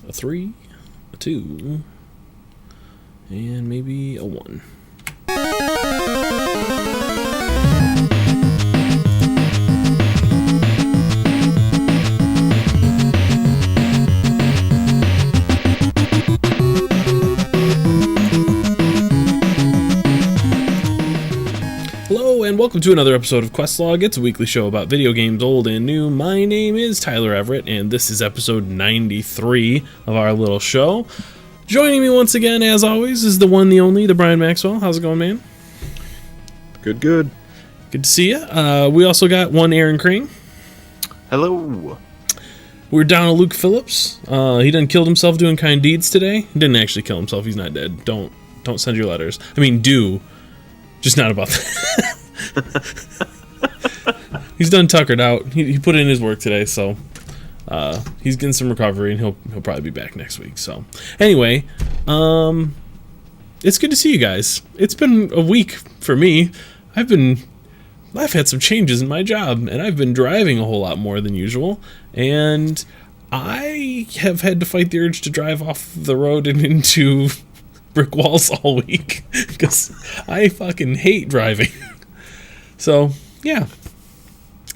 a 3, a 2, and maybe a 1. Hello and welcome to another episode of Questlog. It's a weekly show about video games old and new. My name is Tyler Everett and this is episode 93 of our little show. Joining me once again, as always, is the one, the only, the Brian Maxwell. How's it going, man? Good. Good to see you. We also got one Aaron Crane. Hello. We're down to Luke Phillips. He done killed himself doing kind deeds today. He didn't actually kill himself. He's not dead. Don't send your letters. I mean, do. Just not about that. He's done tuckered out. He put in his work today, so he's getting some recovery, and he'll probably be back next week. So anyway, it's good to see you guys. It's been a week for me. I've had some changes in my job, and I've been driving a whole lot more than usual, and I have had to fight the urge to drive off the road and into brick walls all week because I fucking hate driving. So yeah,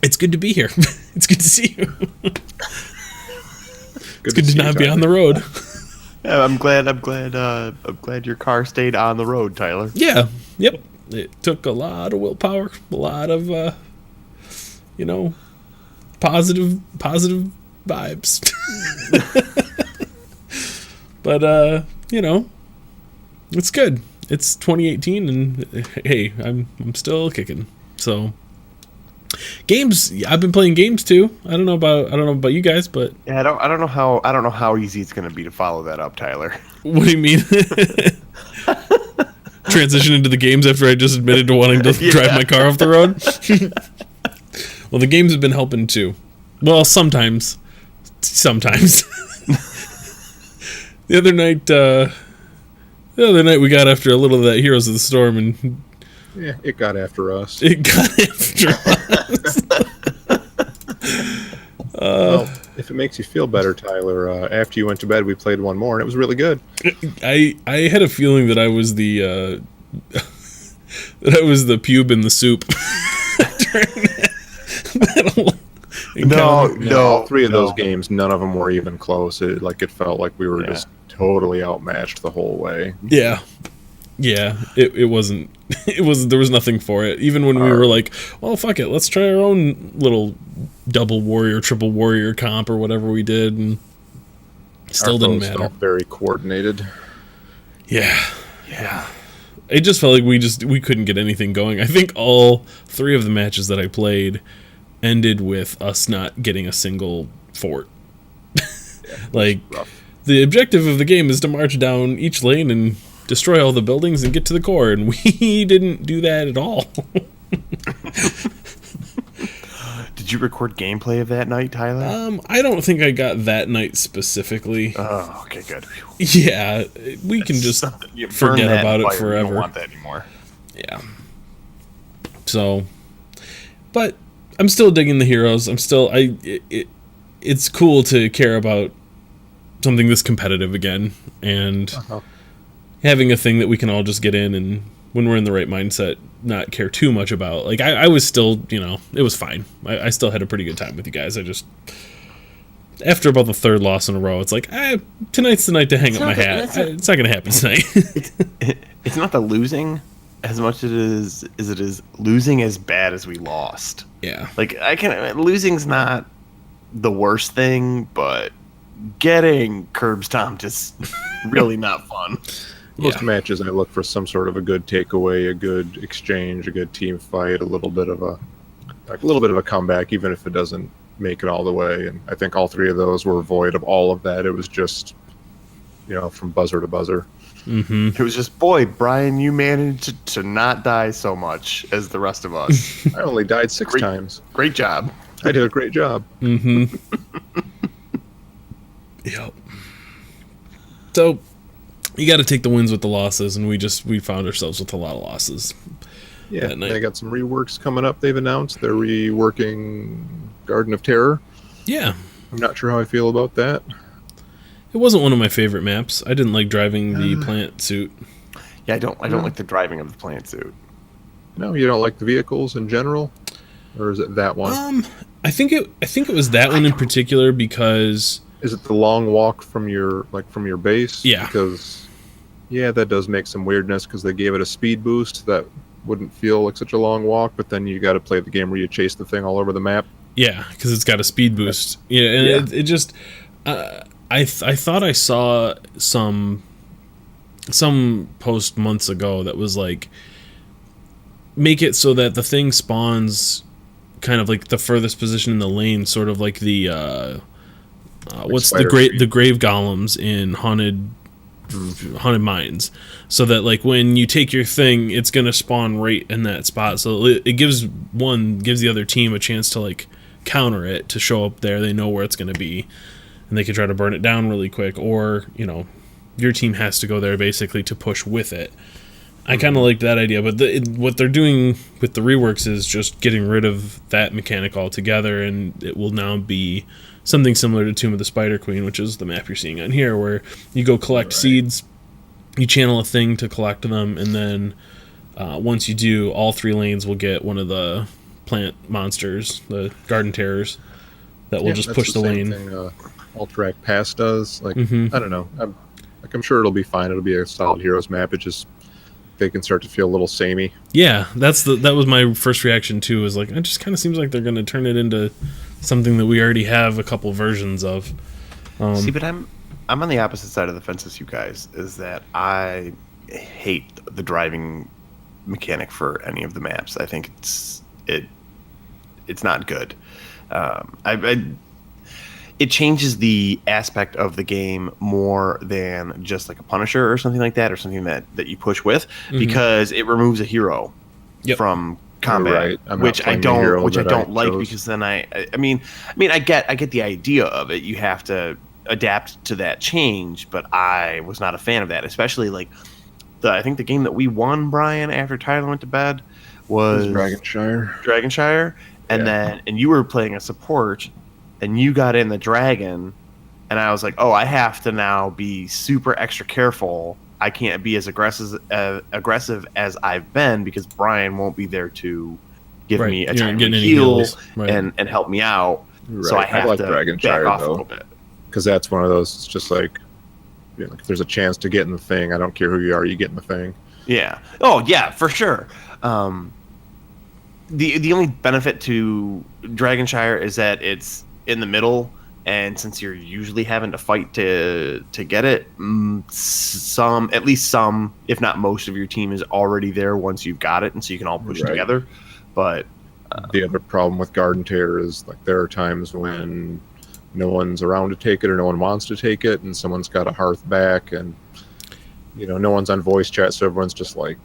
it's good to be here. It's good to see you. It's good to not be on the road. Yeah, I'm glad your car stayed on the road, Tyler. Yeah. Yep. It took a lot of willpower, a lot of positive vibes. But it's good. It's 2018, and hey, I'm still kicking. So, games. I've been playing games too. I don't know about you guys, but Yeah, I don't know how easy it's gonna be to follow that up, Tyler. What do you mean? Transition into the games after I just admitted to wanting to drive my car off the road. Well, the games have been helping too. Well, sometimes. The other night we got after a little of that Heroes of the Storm, and Yeah, it got after us. Well, if it makes you feel better, Tyler, after you went to bed, we played one more, and it was really good. I had a feeling that I was the pube in the soup. No, three of those games, none of them were even close. It felt like we were just totally outmatched the whole way. Yeah. It wasn't. There was nothing for it. Even when we were like, well, fuck it, let's try our own little double warrior, triple warrior comp or whatever we did, and still didn't matter. Felt very coordinated. Yeah. It just felt like we couldn't get anything going. I think all three of the matches that I played ended with us not getting a single fort. Like, the objective of the game is to march down each lane and destroy all the buildings and get to the core, and we didn't do that at all. Did you record gameplay of that night, Tyler? I don't think I got that night specifically. Oh, okay, good. Yeah, we can just forget about it forever. We don't want that anymore. Yeah. So, but I'm still digging the heroes. It's cool to care about something this competitive again, and having a thing that we can all just get in, and when we're in the right mindset, not care too much about. Like, I was still, it was fine. I still had a pretty good time with you guys. I just, after about the third loss in a row, it's like, tonight's the night to hang up my hat. It's not going to happen tonight. It's not the losing as much as it is losing as bad as we lost. Yeah. Like, losing's not the worst thing, but getting curb stomped is really not fun. Most matches, I look for some sort of a good takeaway, a good exchange, a good team fight, a little bit of a comeback, even if it doesn't make it all the way. And I think all three of those were void of all of that. It was just, from buzzer to buzzer. Mm-hmm. It was just, boy, Brian, you managed to not die so much as the rest of us. I only died 6 times. Great job. I did a great job. Mm-hmm. Yep. So, you got to take the wins with the losses, and we found ourselves with a lot of losses. Yeah, they got some reworks coming up. They've announced they're reworking Garden of Terror. Yeah. I'm not sure how I feel about that. It wasn't one of my favorite maps. I didn't like driving the plant suit. Yeah, I don't like the driving of the plant suit. No, you don't like the vehicles in general, or is it that one? I think it was that one in particular because Is it the long walk from your base? Yeah. Because that does make some weirdness because they gave it a speed boost that wouldn't feel like such a long walk, but then you got to play the game where you chase the thing all over the map. yeah, because it's got a speed boost. Yeah, and it just I thought I saw some post months ago that was like make it so that the thing spawns kind of like the furthest position in the lane, sort of like the what's the grave golems in haunted mines, so that like when you take your thing, it's gonna spawn right in that spot. So it gives the other team a chance to like counter it, to show up there. They know where it's gonna be, and they can try to burn it down really quick. Or your team has to go there basically to push with it. I kind of like that idea, but what they're doing with the reworks is just getting rid of that mechanic altogether, and it will now be something similar to Tomb of the Spider Queen, which is the map you're seeing on here, where you go collect seeds, you channel a thing to collect them, and then once you do, all 3 lanes will get one of the plant monsters, the garden terrors, that will just push the lane. Thing, All-Track Pass does. Like, I don't know. I'm sure it'll be fine. It'll be a solid Heroes map. It just, they can start to feel a little samey. Yeah, that was my first reaction too. Is like, it just kind of seems like they're going to turn it into something that we already have a couple versions of. See, but I'm on the opposite side of the fence as you guys. Is that I hate the driving mechanic for any of the maps. I think it's not good. It changes the aspect of the game more than just like a Punisher or something like that, or something that you push with, because it removes a hero from combat, right. which I don't like, because then I mean I get the idea of it. You have to adapt to that change, but I was not a fan of that, especially like I think the game that we won, Brian, after Tyler went to bed was Dragonshire, and you were playing a support, and you got in the dragon, and I was like, oh, I have to now be super extra careful. I can't be as aggressive as I've been, because Brian won't be there to give me a time to heal and help me out. Right. So I have to back off a little bit. Because that's one of those, it's just like, if there's a chance to get in the thing, I don't care who you are, you get in the thing. Yeah. Oh, yeah, for sure. The only benefit to Dragonshire is that it's in the middle, and since you're usually having to fight to get it, at least some, if not most of your team is already there once you've got it, and so you can all push together. But the other problem with Garden Terror is, like, there are times when no one's around to take it, or no one wants to take it, and someone's got a hearth back, and no one's on voice chat, so everyone's just like,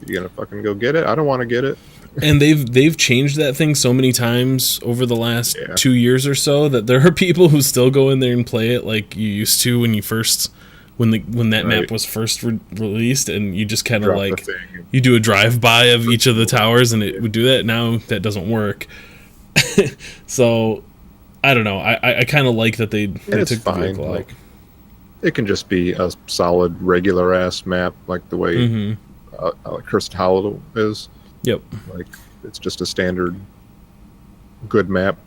you gonna fucking go get it? I don't want to get it. And they've changed that thing so many times over the last 2 years or so, that there are people who still go in there and play it like you used to when that map was first released, and you just kind of like, you do a drive-by of each of the towers, and it would do that. Now that doesn't work. So I don't know. I kind of like that they took the vehicle out. It can just be a solid regular ass map, like the way Cursed Hollow is. Yep. Like, it's just a standard good map.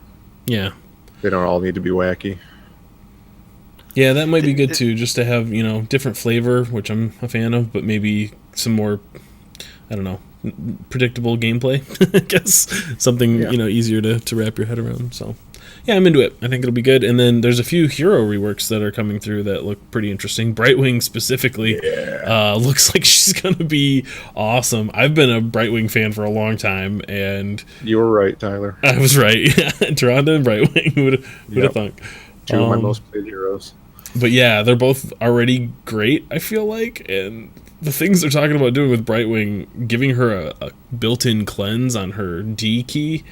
Yeah. They don't all need to be wacky. Yeah, that might be good too, just to have, different flavor, which I'm a fan of, but maybe some more, I don't know, predictable gameplay, I guess. Something, easier to wrap your head around. So, yeah, I'm into it. I think it'll be good. And then there's a few hero reworks that are coming through that look pretty interesting. Brightwing specifically looks like she's going to be awesome. I've been a Brightwing fan for a long time, and you were right, Tyler. I was right. Toronto and Brightwing. Who'd have thunk? Two of my most played heroes. But yeah, they're both already great, I feel like, and the things they're talking about doing with Brightwing, giving her a built-in cleanse on her D key,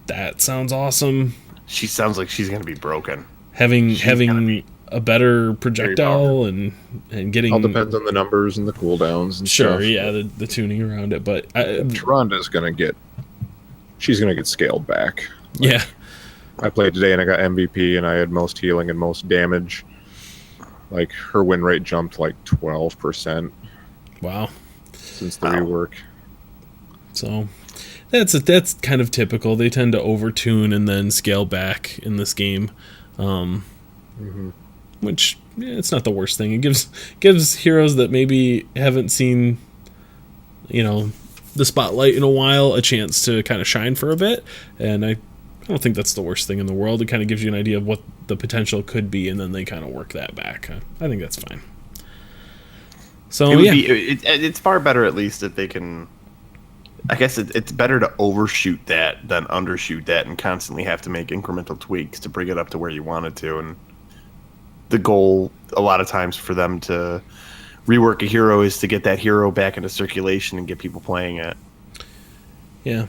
that sounds awesome. She sounds like she's going to be broken. Having a better projectile and getting... All depends on the numbers and the cooldowns and stuff. Sure, yeah, the tuning around it, but... Sharonda's going to get... She's going to get scaled back. Yeah. I played today and I got MVP and I had most healing and most damage. Like her win rate jumped like 12%. Wow. Since the rework. So that's kind of typical. They tend to overtune and then scale back in this game. Which it's not the worst thing. It gives heroes that maybe haven't seen, the spotlight in a while a chance to kind of shine for a bit. And I don't think that's the worst thing in the world. It kind of gives you an idea of what the potential could be, and then they kind of work that back. I think that's fine. So it's far better, at least, if they can. I guess it's better to overshoot that than undershoot that and constantly have to make incremental tweaks to bring it up to where you want it to. And the goal, a lot of times, for them to rework a hero is to get that hero back into circulation and get people playing it. Yeah,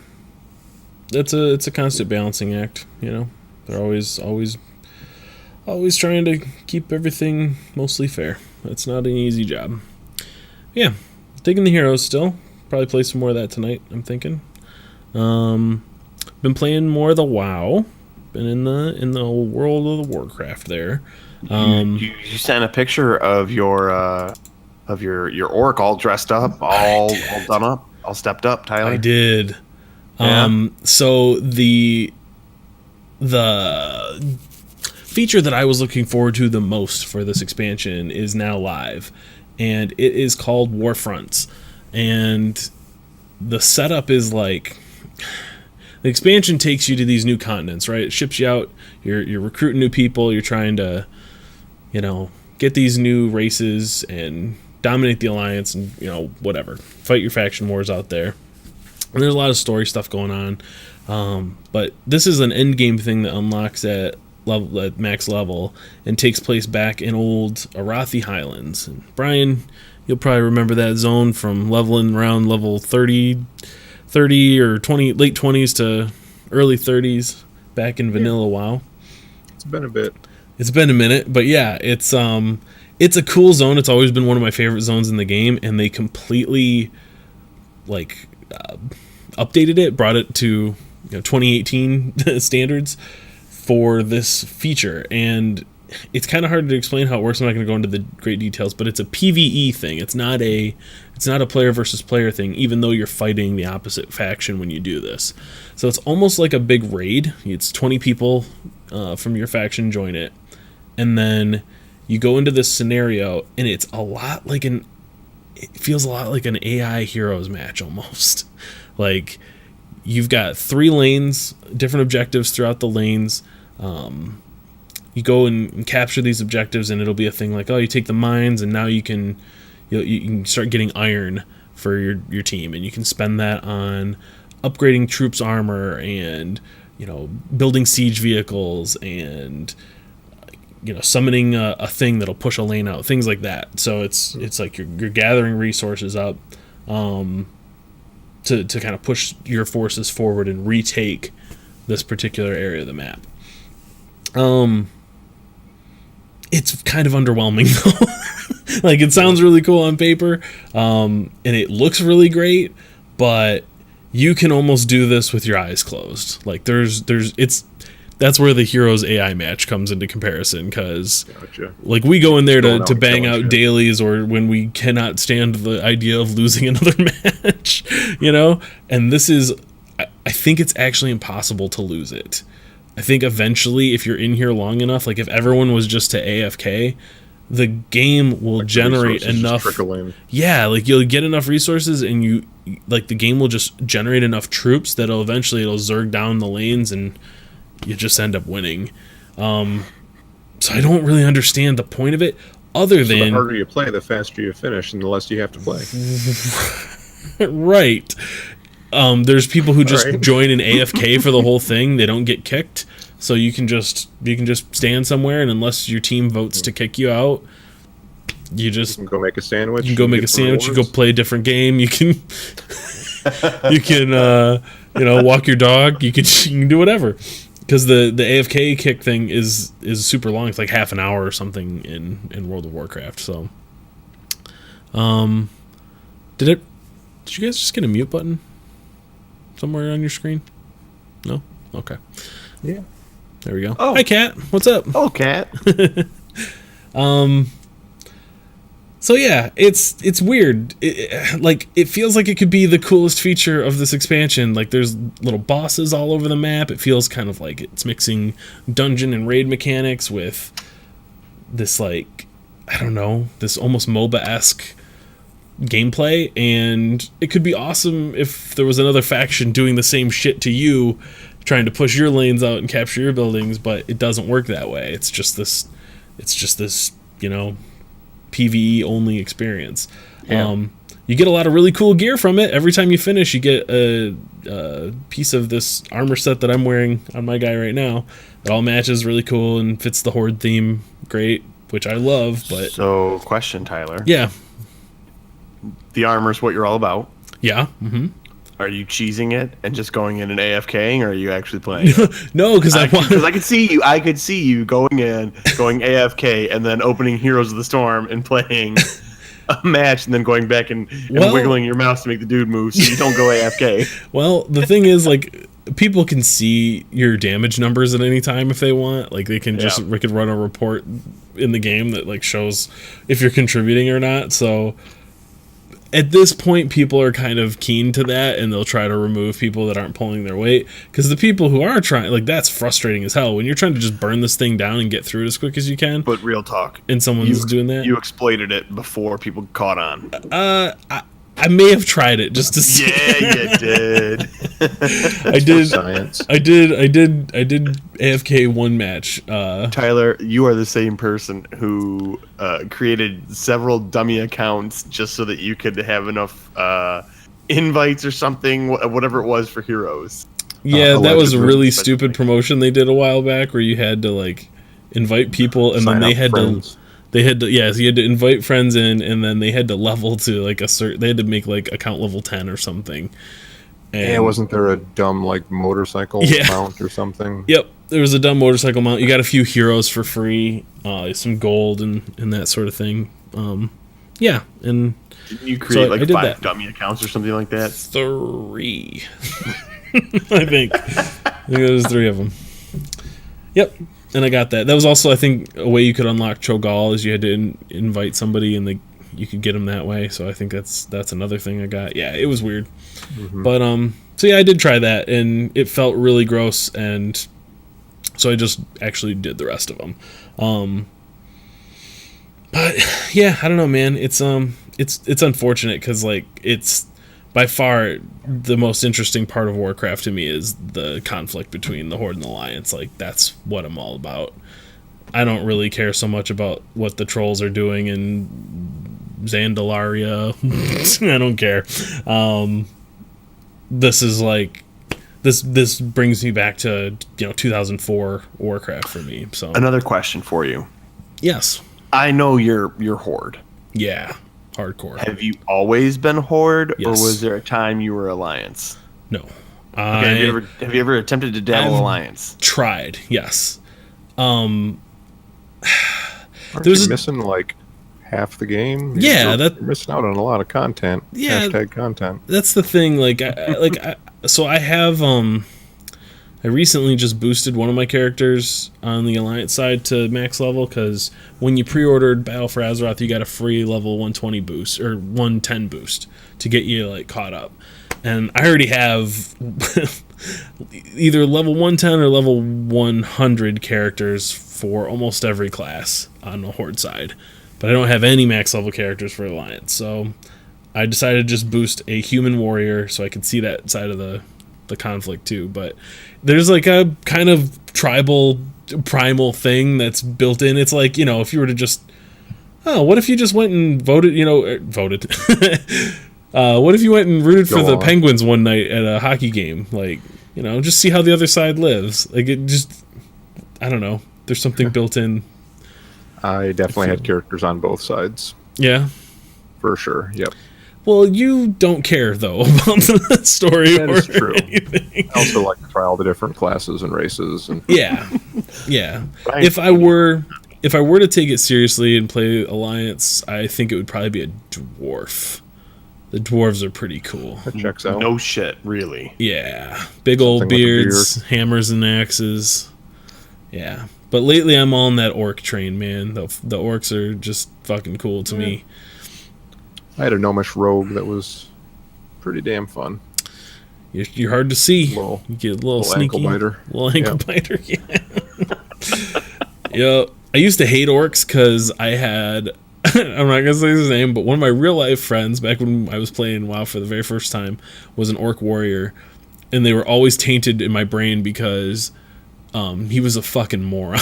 it's a constant balancing act. They're always trying to keep everything mostly fair. It's not an easy job. Yeah, digging the heroes still. Probably play some more of that tonight, I'm thinking. Been playing more of the WoW. Been in the World of the Warcraft there. You sent a picture of your orc all dressed up, all done up, all stepped up, Tyler. I did. Yeah. So the feature that I was looking forward to the most for this expansion is now live, and it is called Warfronts. And the setup is like, the expansion takes you to these new continents, right? It ships you out. You're recruiting new people. You're trying to, get these new races and dominate the alliance and, whatever. Fight your faction wars out there. And there's a lot of story stuff going on. But this is an end game thing that unlocks at max level and takes place back in old Arathi Highlands. And Brian, you'll probably remember that zone from leveling around level 30 or 20, late 20s to early 30s back in vanilla WoW. It's been a bit. It's been a minute, but yeah, it's a cool zone. It's always been one of my favorite zones in the game, and they completely updated it, brought it to 2018 standards for this feature, and it's kind of hard to explain how it works. I'm not going to go into the great details, but it's a PvE thing. It's not a player versus player thing, even though you're fighting the opposite faction when you do this. So it's almost like a big raid. It's 20 people from your faction join it, and then you go into this scenario, and it's a lot like it feels a lot like an AI Heroes match almost. Like, you've got 3 lanes, different objectives throughout the lanes. You go and capture these objectives, and it'll be a thing like, you take the mines, and now you can start getting iron for your team, and you can spend that on upgrading troops' armor and building siege vehicles and summoning a thing that'll push a lane out, things like that. So it's like you're gathering resources up to kind of push your forces forward and retake this particular area of the map. It's kind of underwhelming though. Like, it sounds really cool on paper, and it looks really great, but you can almost do this with your eyes closed. Like, that's where the Heroes AI match comes into comparison, because like, we go in there to bang out dailies, or when we cannot stand the idea of losing another match, and this is, I think it's actually impossible to lose it. I think eventually, if you're in here long enough, like if everyone was just to AFK, the game will generate enough. Yeah, like you'll get enough resources, and the game will just generate enough troops that eventually it'll zerg down the lanes, and you just end up winning. So I don't really understand the point of it, other than the harder you play, the faster you finish, and the less you have to play. Right. There's people who just join an AFK for the whole thing. They don't get kicked, so you can just stand somewhere, and unless your team votes to kick you out, you can go make a sandwich. You can go make a sandwich. You go play a different game. You can walk your dog. You can do whatever, because the AFK kick thing is super long. It's like half an hour or something in World of Warcraft. So, did you guys just get a mute button somewhere on your screen? No? Okay. Yeah. There we go. Oh. Hi, Cat. What's up? Oh, Cat. So yeah, it's weird. It feels like it could be the coolest feature of this expansion. Like there's little bosses all over the map. It feels kind of like it's mixing dungeon and raid mechanics with this, like, I don't know, this almost MOBA-esque gameplay, and it could be awesome if there was another faction doing the same shit to you, trying to push your lanes out and capture your buildings, but it doesn't work that way. It's just this, you know, PvE only experience. Yeah. You get a lot of really cool gear from it. Every time you finish, you get a piece of this armor set that I'm wearing on my guy right now. It all matches really cool and fits the Horde theme great, which I love. But So, question, Tyler. yeah, The armor's what you're all about. yeah. Mm-hmm. Are you cheesing it and just going in and AFKing, or are you actually playing? No, because I want. Because I could see you going in, going AFK, and then opening Heroes of the Storm and playing a match, and then going back and wiggling your mouse to make the dude move, so you don't go AFK. Well, the thing is, like, people can see your damage numbers at any time if they want. Like, they can just we could run a report in the game that like shows if you're contributing or not. So at this point, people are kind of keen to that, and they'll try to remove people that aren't pulling their weight. Because the people who are trying, like, that's frustrating as hell when you're trying to just burn this thing down and get through it as quick as you can. But real talk, and someone's doing that. You exploited it before people caught on. I may have tried it just to see. Yeah, you did. I did. Science. I did AFK one match. Tyler, you are the same person who created several dummy accounts just so that you could have enough invites or something, whatever it was, for Heroes. Yeah, that was a really but- stupid promotion they did a while back where you had to like invite people and Sign then they up had friends. so you had to invite friends in, and then they had to level to like they had to make like account level 10 or something. And Yeah, wasn't there a dumb like motorcycle mount or something? Yep, there was a dumb motorcycle mount. You got a few heroes for free, some gold and that sort of thing. Yeah, and Didn't you create I like did 5 that. dummy accounts or something like that? 3. I think there was 3 of them. Yep, and I got that. That was also, I think, a way you could unlock Cho'Gall is you had to invite somebody and you could get them that way. So I think that's another thing I got. Yeah, it was weird. But so yeah, I did try that and it felt really gross, and so I just actually did the rest of them. But yeah, I don't know, man. It's unfortunate because like it's by far the most interesting part of Warcraft to me is the conflict between the Horde and the Alliance. Like that's what I'm all about. I don't really care so much about what the trolls are doing in Zandalaria. I don't care. This is like this brings me back to 2004 Warcraft for me. So Another question for you. yes, I know you're Horde. yeah, hardcore. Have you always been Horde, or Yes. was there a time you were Alliance? No, Okay, have you ever attempted to dabble I've- Alliance? tried. Yes. Aren't There's you a- missing like half the game? Yeah, You're missing out on a lot of content. Yeah. Hashtag content. That's the thing. So I have I recently just boosted one of my characters on the Alliance side to max level because when you pre-ordered Battle for Azeroth, you got a free level 120 boost or 110 boost to get you like caught up. And I already have either level 110 or level 100 characters for almost every class on the Horde side. But I don't have any max level characters for Alliance. So I decided to just boost a human warrior so I could see that side of the conflict too. But there's like a kind of tribal primal thing that's built in. It's like, if you were to just what if you just went and voted what if you went and rooted for Go the on. Penguins one night at a hockey game? Like, just see how the other side lives. Like, it just, I don't know. There's something built in. I definitely had characters on both sides Yeah. for sure. Yep. Well, you don't care though about the story That or is true. anything. I also like to try all the different classes and races. And Yeah. Yeah. Right. If I were to take it seriously and play Alliance, I think it would probably be a dwarf. The dwarves are pretty cool. that checks out. No shit, really. Yeah. Big old Something with a beards, hammers and axes. Yeah, but lately I'm on that orc train, man. The orcs are just fucking cool to me. I had a gnomish rogue that was pretty damn fun. You're hard to see. You get a little sneaky ankle biter. Little ankle biter. Yeah. Yeah. I used to hate orcs because I had. I'm not gonna say his name, but one of my real life friends back when I was playing WoW for the very first time was an orc warrior, and they were always tainted in my brain because he was a fucking moron.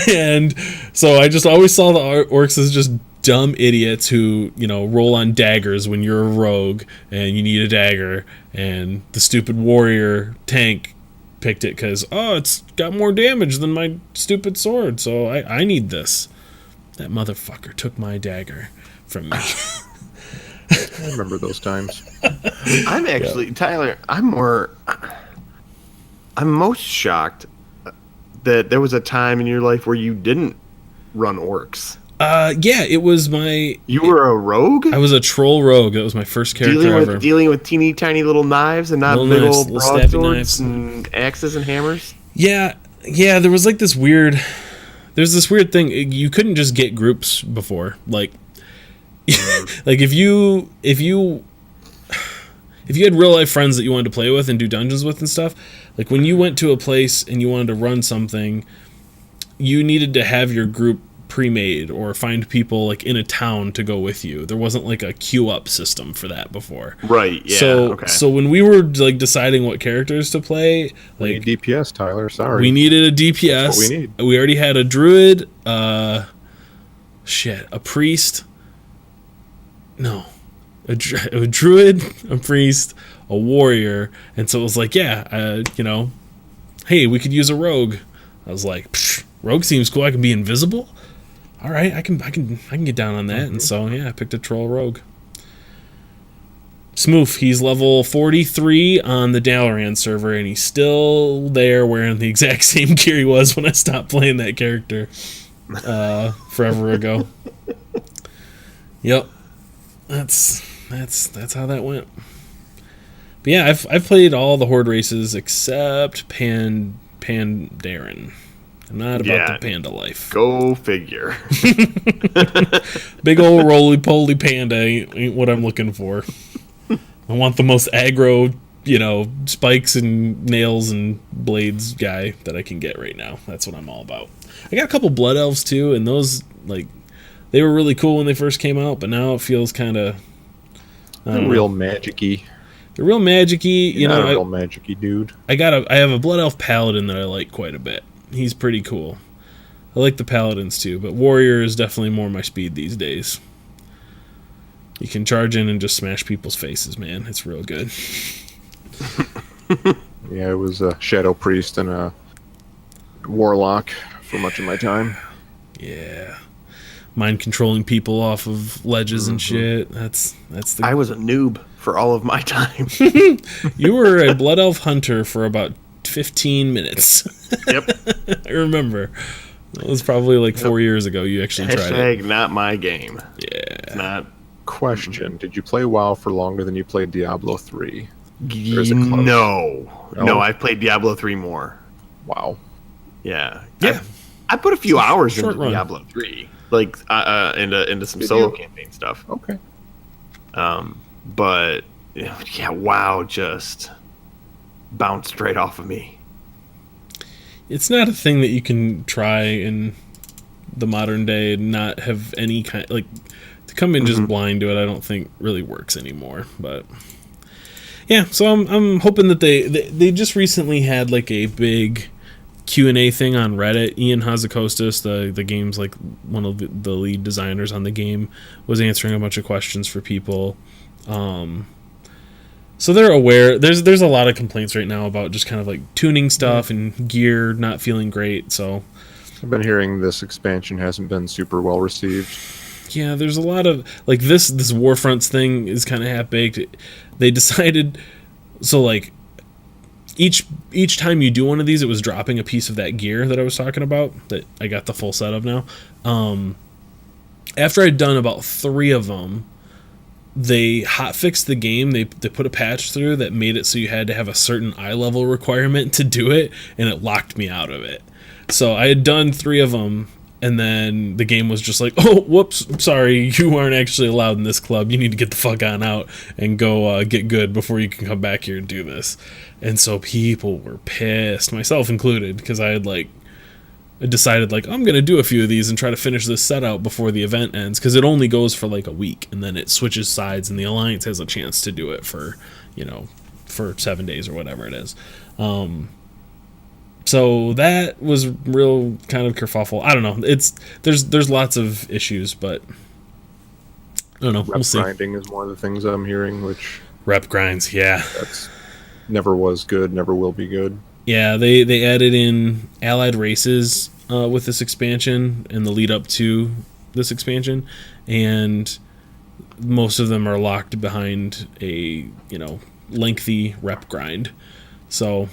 And so I just always saw the orcs as just dumb idiots who, roll on daggers when you're a rogue and you need a dagger, and the stupid warrior tank picked it because, it's got more damage than my stupid sword, so I need this. That motherfucker took my dagger from me. I remember those times. I'm actually, Tyler, I'm most shocked that there was a time in your life where you didn't run orcs. Yeah, it was my... You were a rogue? I was a troll rogue. That was my first character ever. Dealing with teeny tiny little knives and not big old broadswords and axes and hammers? Yeah, there was like this weird... There's this weird thing. You couldn't just get groups before. Like, like if you had real life friends that you wanted to play with and do dungeons with and stuff, like when you went to a place and you wanted to run something, you needed to have your group pre-made or find people like in a town to go with you. There wasn't like a queue up system for that before. Right. Yeah. So when we were like deciding what characters to play, like we need DPS, Tyler. Sorry, we needed a DPS. That's what we need. We already had a druid. A priest. No, a druid, a priest, a warrior, and so it was like, hey, we could use a rogue. I was like, rogue seems cool. I can be invisible. All right, I can get down on that. Mm-hmm. And so I picked a troll rogue. Smoof, he's level 43 on the Dalaran server, and he's still there wearing the exact same gear he was when I stopped playing that character forever ago. Yep, that's how that went. But yeah, I've played all the horde races except Pandaren. I'm not about the panda life. Go figure. Big old roly-poly panda ain't what I'm looking for. I want the most aggro, spikes and nails and blades guy that I can get right now. That's what I'm all about. I got a couple blood elves too, and those, they were really cool when they first came out, but now it feels kind of... real magic-y. They're real magic-y. Not a real magic-y dude. I have a blood elf paladin that I like quite a bit. He's pretty cool. I like the paladins too, but warrior is definitely more my speed these days. You can charge in and just smash people's faces, man. It's real good. Yeah, it was a shadow priest and a warlock for much of my time. Yeah. Mind controlling people off of ledges and shit. That's the... I was a noob for all of my time. You were a blood elf hunter for about 15 minutes. Yep. I remember. It was probably like 4 years ago you actually tried it. Not my game. Yeah. It's not. Question: did you play WoW for longer than you played Diablo 3? No, I've played Diablo 3 more. Wow. Yeah. Yeah. I put a few hours into run. Diablo 3, into some solo campaign stuff. Okay. But yeah, WoW just bounced right off of me. It's not a thing that you can try in the modern day and not have any kind to come in just blind to it. I don't think really works anymore. But yeah, so I'm hoping that they just recently had like a big Q&A thing on Reddit. Ian Hazakostas, the game's one of the lead designers on the game, was answering a bunch of questions for people. So they're aware. There's a lot of complaints right now about just kind of tuning stuff and gear not feeling great. So I've been hearing this expansion hasn't been super well received. Yeah, there's a lot of this Warfronts thing is kind of half baked. They decided each time you do one of these, it was dropping a piece of that gear that I was talking about that I got the full set of now. After I'd done about 3 of them, they hotfixed the game. They put a patch through that made it so you had to have a certain eye level requirement to do it, and it locked me out of it. So I had done 3 of them, and then the game was just like, oh, whoops, sorry, you aren't actually allowed in this club. You need to get the fuck on out and go get good before you can come back here and do this. And so people were pissed, myself included, because I had decided I'm going to do a few of these and try to finish this set out before the event ends, because it only goes for a week, and then it switches sides, and the Alliance has a chance to do it for 7 days or whatever it is. So that was real kind of kerfuffle. I don't know. There's lots of issues, but I don't know. We'll see. Grinding is one of the things I'm hearing, which rep grinds, yeah. That's never was good, never will be good. Yeah, they added in allied races with this expansion and the lead up to this expansion, and most of them are locked behind a lengthy rep grind. So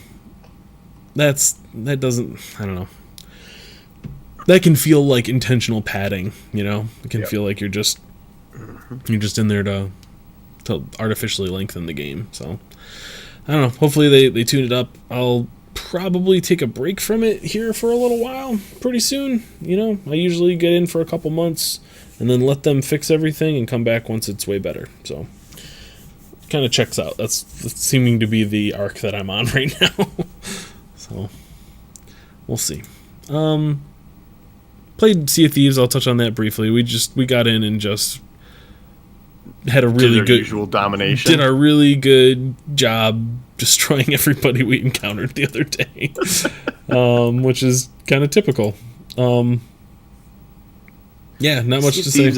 that doesn't, I don't know. That can feel like intentional padding, It can feel like you're just in there to artificially lengthen the game. So I don't know. Hopefully they tune it up. I'll probably take a break from it here for a little while pretty soon. I usually get in for a couple months and then let them fix everything and come back once it's way better. So kind of checks out. That's seeming to be the arc that I'm on right now. So we'll see. Played Sea of Thieves. I'll touch on that briefly. We got in and just had a really good usual domination. Did a really good job destroying everybody we encountered the other day, which is kind of typical. Yeah, not much to say.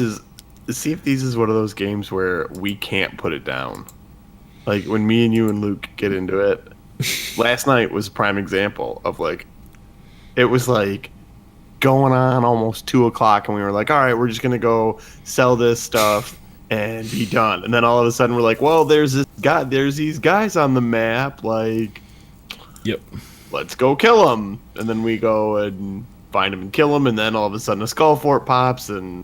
Sea of Thieves is one of those games where we can't put it down. Like when me and you and Luke get into it, last night was a prime example of it was going on almost 2:00, and we were like, all right, we're just gonna go sell this stuff and be done. And then all of a sudden we're like, well, there's these guys on the map, yep, let's go kill them. And then we go and find them and kill them, and then all of a sudden a skull fort pops, and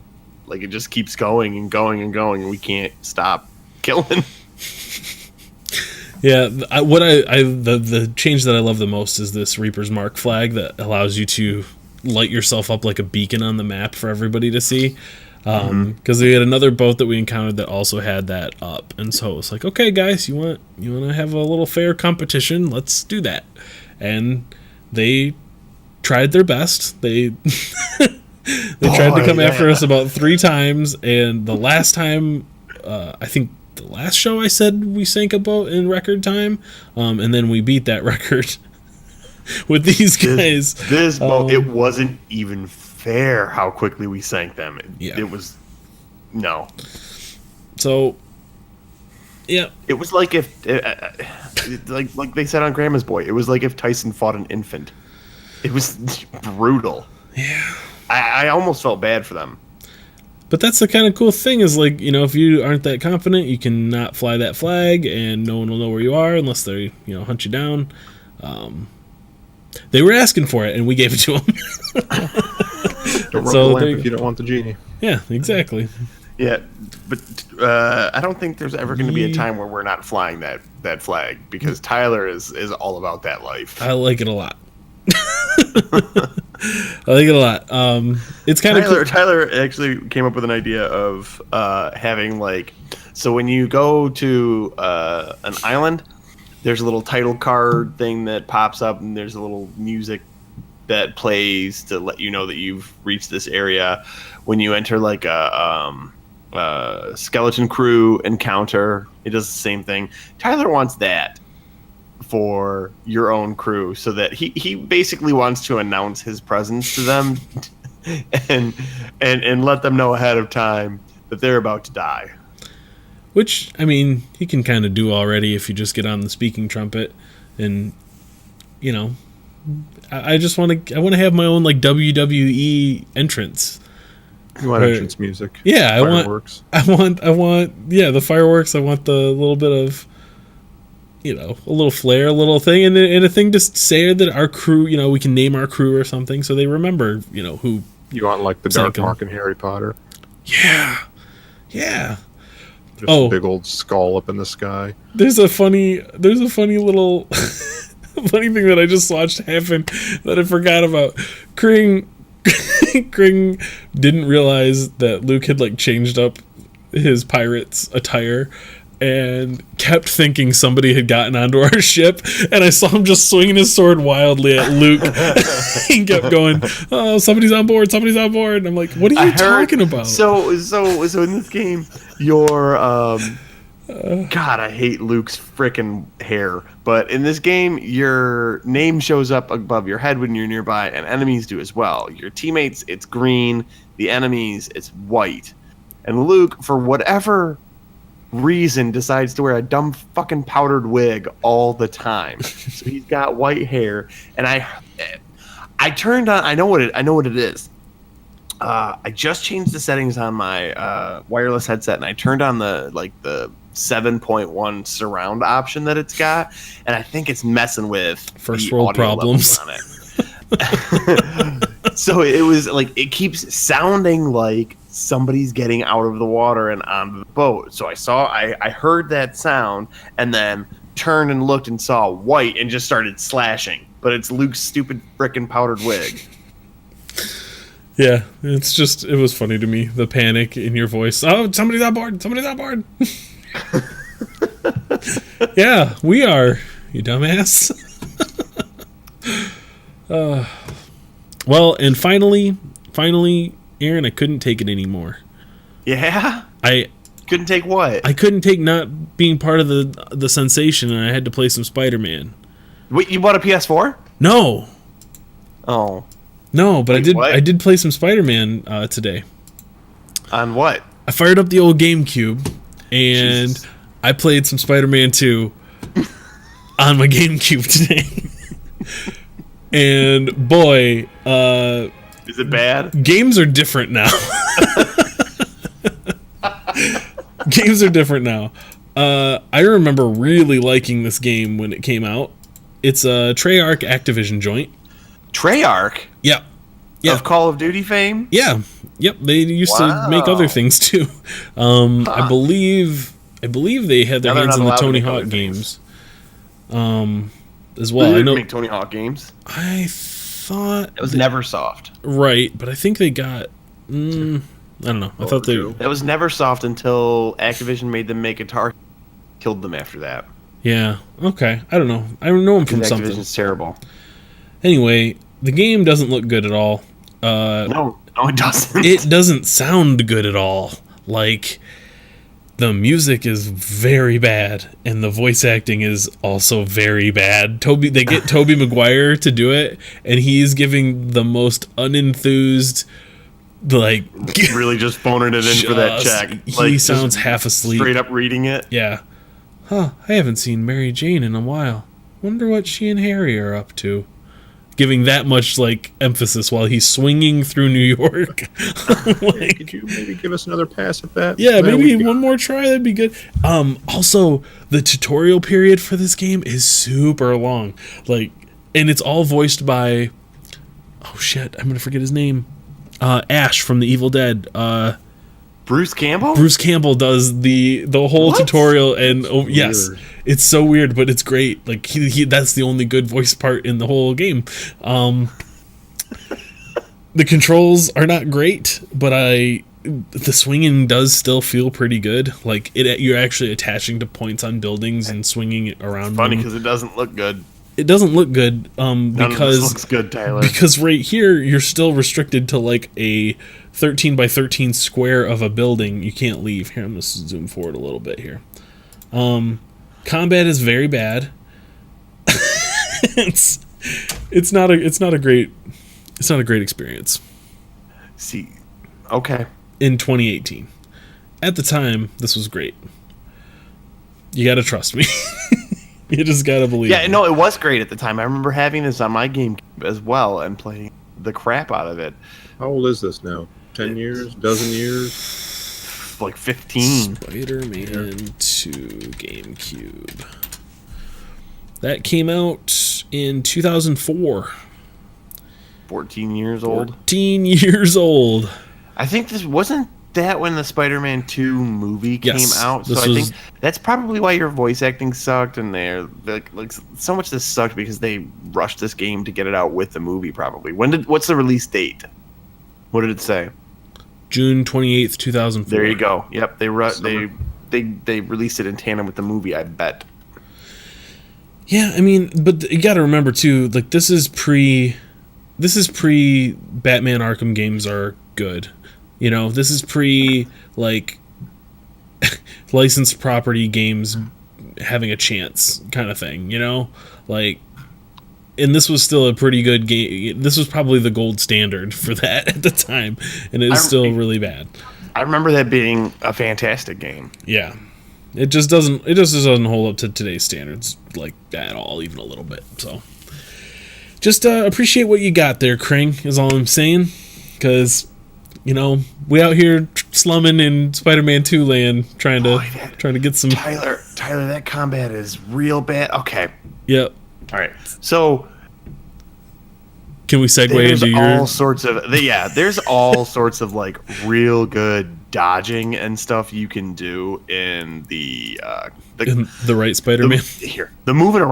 it just keeps going and going and going, and we can't stop killing. Yeah, the change that I love the most is this Reaper's Mark flag that allows you to light yourself up like a beacon on the map for everybody to see. Because we had another boat that we encountered that also had that up, and so it was like, okay, guys, you want to have a little fair competition? Let's do that. And they tried their best. They tried to come after us about 3 times, and the last time, I think the last show I said we sank a boat in record time, and then we beat that record with these guys. This boat, it wasn't even fair how quickly we sank them. It was no. So yeah, it was like if like they said on Grandma's Boy, it was like if Tyson fought an infant. It was brutal. Yeah, I almost felt bad for them. But that's the kind of cool thing is if you aren't that confident, you can not fly that flag and no one will know where you are unless they hunt you down. They were asking for it and we gave it to them. Don't rub the lamp if you don't want the genie. Yeah, exactly. Yeah, but I don't think there's ever going to be a time where we're not flying that flag, because Tyler is all about that life. I like it a lot. I like it a lot. It's kind of cool. Tyler actually came up with an idea of having so when you go to an island, there's a little title card thing that pops up, and there's a little music that plays to let you know that you've reached this area. When you enter a skeleton crew encounter, it does the same thing. Tyler wants that for your own crew, so that he basically wants to announce his presence to them and let them know ahead of time that they're about to die. Which, I mean, he can kind of do already if you just get on the speaking trumpet, and I just want to have my own WWE entrance. You want entrance music? Yeah, fireworks. I want the fireworks. I want the little bit of a little flair, a little thing, and a thing to say that our crew, we can name our crew or something, so they remember, who. You want the Dark Mark in Harry Potter? Yeah. Just a big old skull up in the sky. There's a funny little funny thing that I just watched happen that I forgot about. Kring didn't realize that Luke had like changed up his pirate's attire and kept thinking somebody had gotten onto our ship, and I saw him just swinging his sword wildly at Luke. He kept going, "Oh, somebody's on board, somebody's on board." And I'm like, "What are you talking about?" So in this game, your God, I hate Luke's freaking hair. But in this game, your name shows up above your head when you're nearby, and enemies do as well. Your teammates, it's green. The enemies, it's white. And Luke, for whatever reason, decides to wear a dumb fucking powdered wig all the time. So he's got white hair, and I turned on. I know what it is. I just changed the settings on my wireless headset, and I turned on the 7.1 surround option that it's got, and I think it's messing with first world problems on it. So it was like it keeps sounding like somebody's getting out of the water and onto the boat. So I heard that sound and then turned and looked and saw white and just started slashing. But it's Luke's stupid frickin' powdered wig. Yeah, it was funny to me, the panic in your voice. Oh, somebody's on board! Somebody's on board! Yeah, we are, you dumbass. Well, and finally, Aaron, I couldn't take it anymore. Yeah? I couldn't take what? I couldn't take not being part of the sensation, and I had to play some Spider-Man. Wait, you bought a PS4? No. Oh. No, but Wait, I did play some Spider-Man today. On what? I fired up the old GameCube, and Jesus. I played some Spider-Man 2 on my GameCube today. And boy, is it bad? Games are different now. Games are different now. I remember really liking this game when it came out. It's a Treyarch Activision joint. Treyarch? Yeah. Of Call of Duty fame? Yeah. Yep. They used to make other things too. I believe they had their hands in the Tony Hawk games. As well. They didn't make Tony Hawk games. I thought it was Neversoft. Right, but I think they got. I don't know. I thought they. That was Neversoft until Activision made them make Guitar. Killed them after that. Yeah. Okay. I don't know. I know them from something. Activision's terrible. Anyway, the game doesn't look good at all. No, it doesn't. It doesn't sound good at all. Like, the music is very bad, and the voice acting is also very bad. They get Tobey Maguire to do it, and he's giving the most unenthused, like, really just phoning it in for that check. He sounds half asleep. Straight up reading it. Yeah. Huh, I haven't seen Mary Jane in a while. Wonder what she and Harry are up to. Giving that much like emphasis while he's swinging through New York. Like, could you maybe give us another pass at that? Yeah, maybe one more try. That'd be good. Also, the tutorial period for this game is super long. Like, and it's all voiced by. Oh shit! I'm gonna forget his name. Ash from the Evil Dead. Bruce Campbell? Bruce Campbell does the whole tutorial, and yes, it's so weird, but it's great. Like he that's the only good voice part in the whole game. The controls are not great, but the swinging does still feel pretty good. Like you're actually attaching to points on buildings and swinging it around. It's funny because it doesn't look good. It doesn't look good None of this looks good, Tyler. Because right here you're still restricted to like a 13 by 13 square of a building. You can't leave. Here, I'm gonna zoom forward a little bit here. Combat is very bad. it's not a great experience. See, okay. In 2018, at the time, this was great. You gotta trust me. You just gotta believe. Yeah, no, it was great at the time. I remember having this on my GameCube as well and playing the crap out of it. How old is this now? 10 years? Dozen years? Like 15. Spider-Man 2 GameCube. That came out in 2004. 14 years old. 14 years old. I think this wasn't that when the Spider-Man 2 movie came out, so I think that's probably why your voice acting sucked, and they're like so much. This sucked because they rushed this game to get it out with the movie. Probably. What's the release date? What did it say? June 28th, 2004. There you go. Yep, they released it in tandem with the movie, I bet. Yeah, I mean, but you got to remember too, like this is pre Batman Arkham games are good. You know, this is pre like licensed property games having a chance kind of thing, you know? Like, and this was still a pretty good game. This was probably the gold standard for that at the time, and it was still really bad. I remember that being a fantastic game. Yeah. It just doesn't hold up to today's standards like at all, even a little bit. So just appreciate what you got there, Kring, is all I'm saying. Because, you know, we out here slumming in Spider-Man 2 land trying to get some... Tyler, that combat is real bad. Okay. Yep. All right. So... Can we segue into your... there's all sorts of, like, real good dodging and stuff you can do in the right Spider-Man. The moving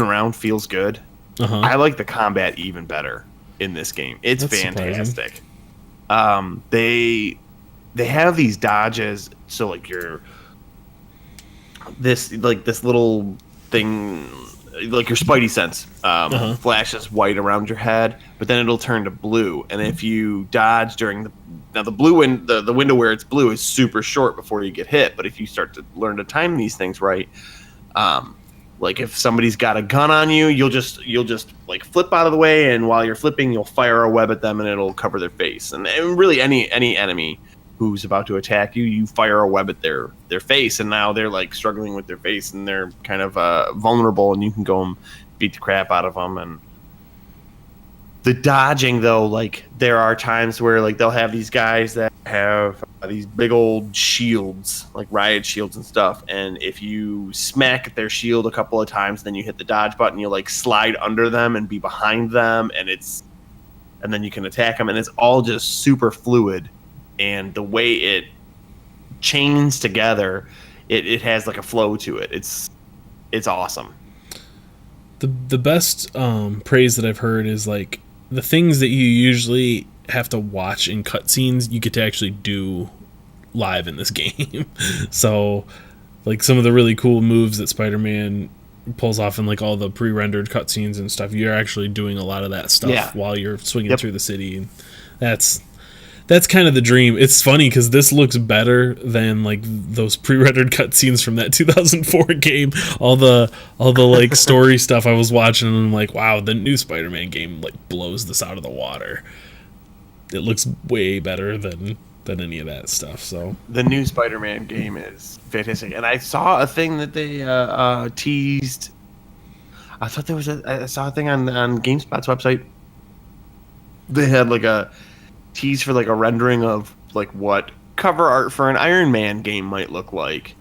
around feels good. Uh-huh. I like the combat even better in this game. It's That's fantastic. They have these dodges, so like this little thing, like your Spidey sense flashes white around your head, but then it'll turn to blue. And if you dodge during the blue the window where it's blue is super short before you get hit. But if you start to learn to time these things right, like if somebody's got a gun on you, you'll just like flip out of the way, and while you're flipping, you'll fire a web at them, and it'll cover their face. And really, any enemy who's about to attack you, you fire a web at their face, and now they're like struggling with their face, and they're kind of vulnerable, and you can go and beat the crap out of them. And the dodging, though, like there are times where like they'll have these guys that have these big old shields, like riot shields and stuff, and if you smack at their shield a couple of times, then you hit the dodge button, you like slide under them and be behind them, and then you can attack them, and it's all just super fluid. And the way it chains together, it has like a flow to it. It's awesome. The best praise that I've heard is like the things that you usually have to watch in cutscenes, you get to actually do live in this game. So like some of the really cool moves that Spider-Man pulls off in like all the pre-rendered cutscenes and stuff, you're actually doing a lot of that stuff while you're swinging through the city. And that's kind of the dream. It's funny because this looks better than like those pre-rendered cutscenes from that 2004 game. All the like story stuff I was watching, and I'm like, wow, the new Spider-Man game like blows this out of the water. It looks way better than any of that stuff. So the new Spider-Man game is fantastic, and I saw a thing that they teased. I thought I saw a thing on GameSpot's website. They had like a tease for like a rendering of like what cover art for an Iron Man game might look like.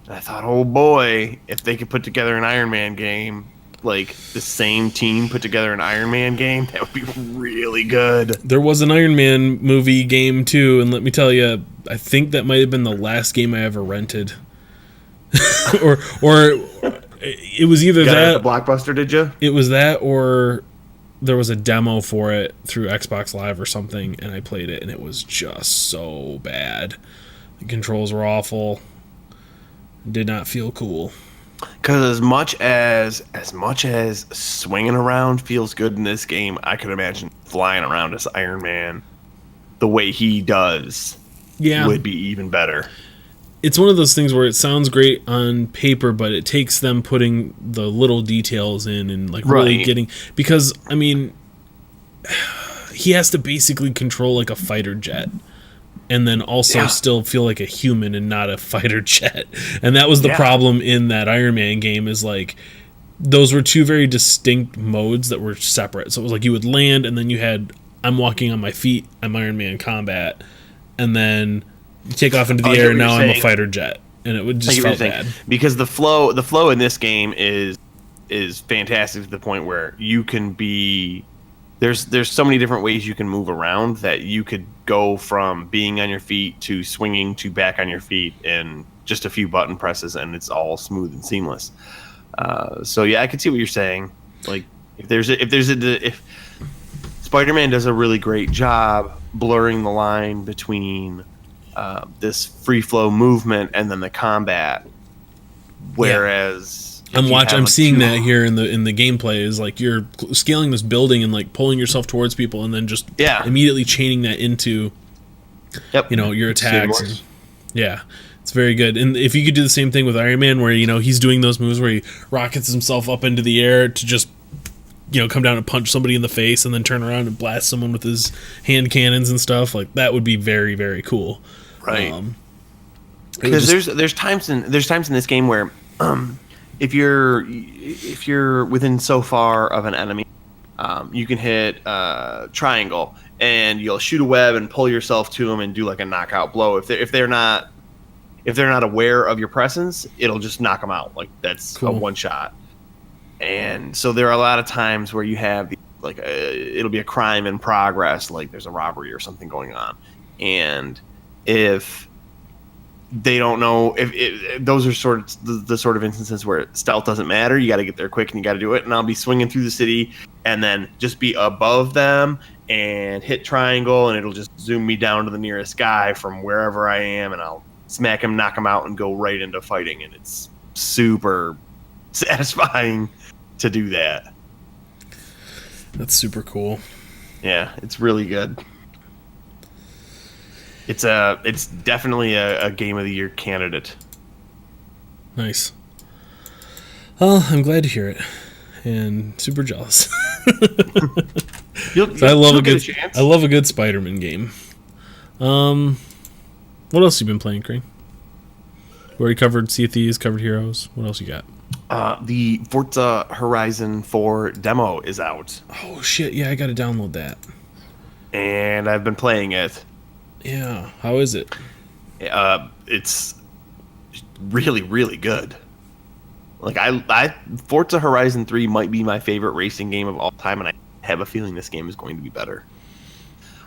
And I thought, oh boy, if they could put together an Iron Man game, like the same team put together an Iron Man game, that would be really good. There was an Iron Man movie game too, and let me tell you, I think that might have been the last game I ever rented. or it was either that the Blockbuster, did you? It was that, or there was a demo for it through Xbox Live or something, and I played it, and it was just so bad. The controls were awful. Did not feel cool. Because as much as swinging around feels good in this game, I could imagine flying around as Iron Man the way he does would be even better. It's one of those things where it sounds great on paper, but it takes them putting the little details in and like really getting, because I mean, he has to basically control like a fighter jet and then also still feel like a human and not a fighter jet. And that was the problem in that Iron Man game, is like those were two very distinct modes that were separate. So it was like you would land, and then you had I'm walking on my feet, I'm Iron Man combat, and then you take off into the air, and now I'm a fighter jet, and it would just felt bad. Because the flow in this game is fantastic to the point where you can be there's so many different ways you can move around that you could go from being on your feet to swinging to back on your feet in just a few button presses, and it's all smooth and seamless. So yeah, I can see what you're saying. Like if Spider-Man does a really great job blurring the line between this free flow movement and then the combat, whereas. I'm seeing that here in the gameplay is like you're scaling this building and like pulling yourself towards people and then just immediately chaining that into your attacks. Yeah, it's very good. And if you could do the same thing with Iron Man, where he's doing those moves where he rockets himself up into the air to just come down and punch somebody in the face and then turn around and blast someone with his hand cannons and stuff, like that would be very, very cool. Right. Because there's times in this game where if you're within so far of an enemy, you can hit triangle and you'll shoot a web and pull yourself to them and do like a knockout blow. If they're not aware of your presence, it'll just knock them out. Like that's a one shot. And so there are a lot of times where you have it'll be a crime in progress, like there's a robbery or something going on, and if they don't know if those are sort of the sort of instances where stealth doesn't matter. You got to get there quick and you got to do it. And I'll be swinging through the city and then just be above them and hit triangle, and it'll just zoom me down to the nearest guy from wherever I am, and I'll smack him, knock him out, and go right into fighting. And it's super satisfying to do that. That's super cool. Yeah, it's really good. It's definitely a game of the year candidate. Nice. Well, I'm glad to hear it, and super jealous. I love a good Spider-Man game. What else you been playing, Crane? We already covered Sea of Thieves, covered Heroes. What else you got? The Forza Horizon 4 demo is out. Oh shit! Yeah, I got to download that. And I've been playing it. Yeah, how is it? It's really, really good. Like I Forza Horizon 3 might be my favorite racing game of all time, and I have a feeling this game is going to be better.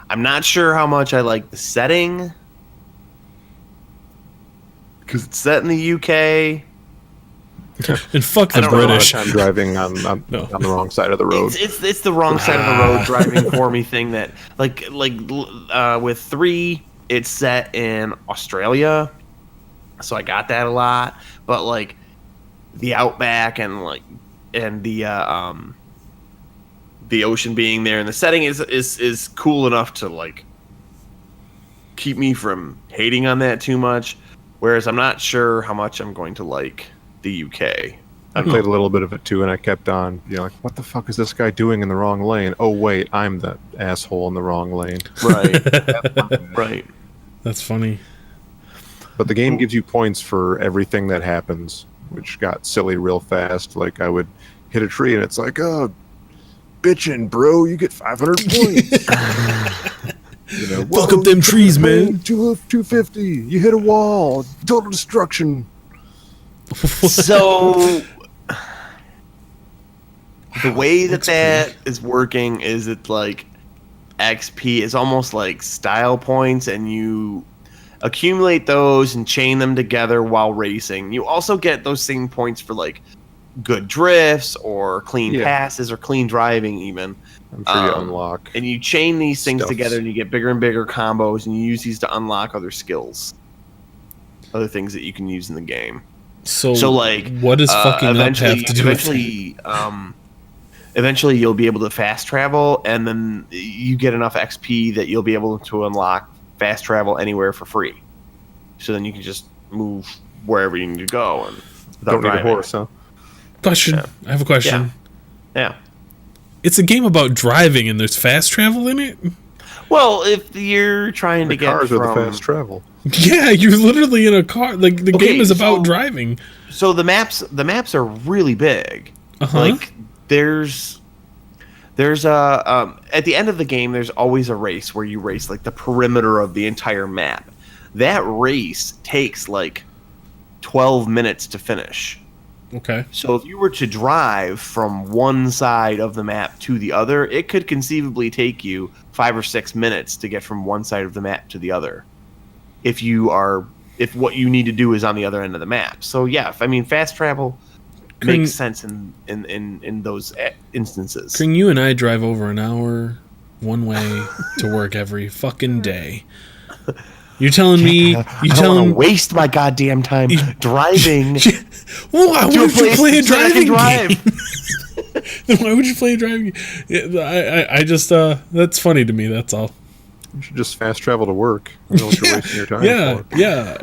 I'm not sure how much I like the setting, because it's set in the UK. And fuck the British. I'm driving on the wrong side of the road. It's the wrong side of the road driving for me thing that with 3 it's set in Australia, so I got that a lot. But like the outback and the ocean being there and the setting is cool enough to like keep me from hating on that too much. Whereas I'm not sure how much I'm going to like the UK. I played a little bit of it too, and I kept on, like, what the fuck is this guy doing in the wrong lane? Oh wait, I'm the asshole in the wrong lane. Right. Right. That's funny. But the game gives you points for everything that happens, which got silly real fast. Like I would hit a tree, and it's like, oh, bitchin', bro, you get 500 points. Fuck up them trees, man. 250. You hit a wall. Total destruction. So the way that is working is it's like XP is almost like style points, and you accumulate those and chain them together while racing. You also get those same points for like good drifts or clean passes or clean driving even. I'm sure you unlock. And you chain these things together and you get bigger and bigger combos, and you use these to unlock other skills. Other things that you can use in the game. So like, what does fucking up have to do with it? Eventually, you'll be able to fast travel, and then you get enough XP that you'll be able to unlock fast travel anywhere for free. So then you can just move wherever you need to go. And don't need a horse, huh? Question. Yeah. I have a question. Yeah. It's a game about driving, and there's fast travel in it? Well, if you're trying to get cars are the fast travel. Yeah, you're literally in a car. Like the game is about driving. So the maps are really big. Like there's at the end of the game there's always a race where you race like the perimeter of the entire map. That race takes like 12 minutes to finish. Okay. So if you were to drive from one side of the map to the other, it could conceivably take you 5 or 6 minutes to get from one side of the map to the other. If what you need to do is on the other end of the map. So yeah, fast travel makes sense in those instances. Kring, you and I drive over an hour one way to work every fucking day. You're telling me I don't want to waste my goddamn time driving. Why would you play a driving game? Then why would you play a driving game? I just that's funny to me. That's all. You should just fast travel to work. I know what you're wasting your time for. Yeah.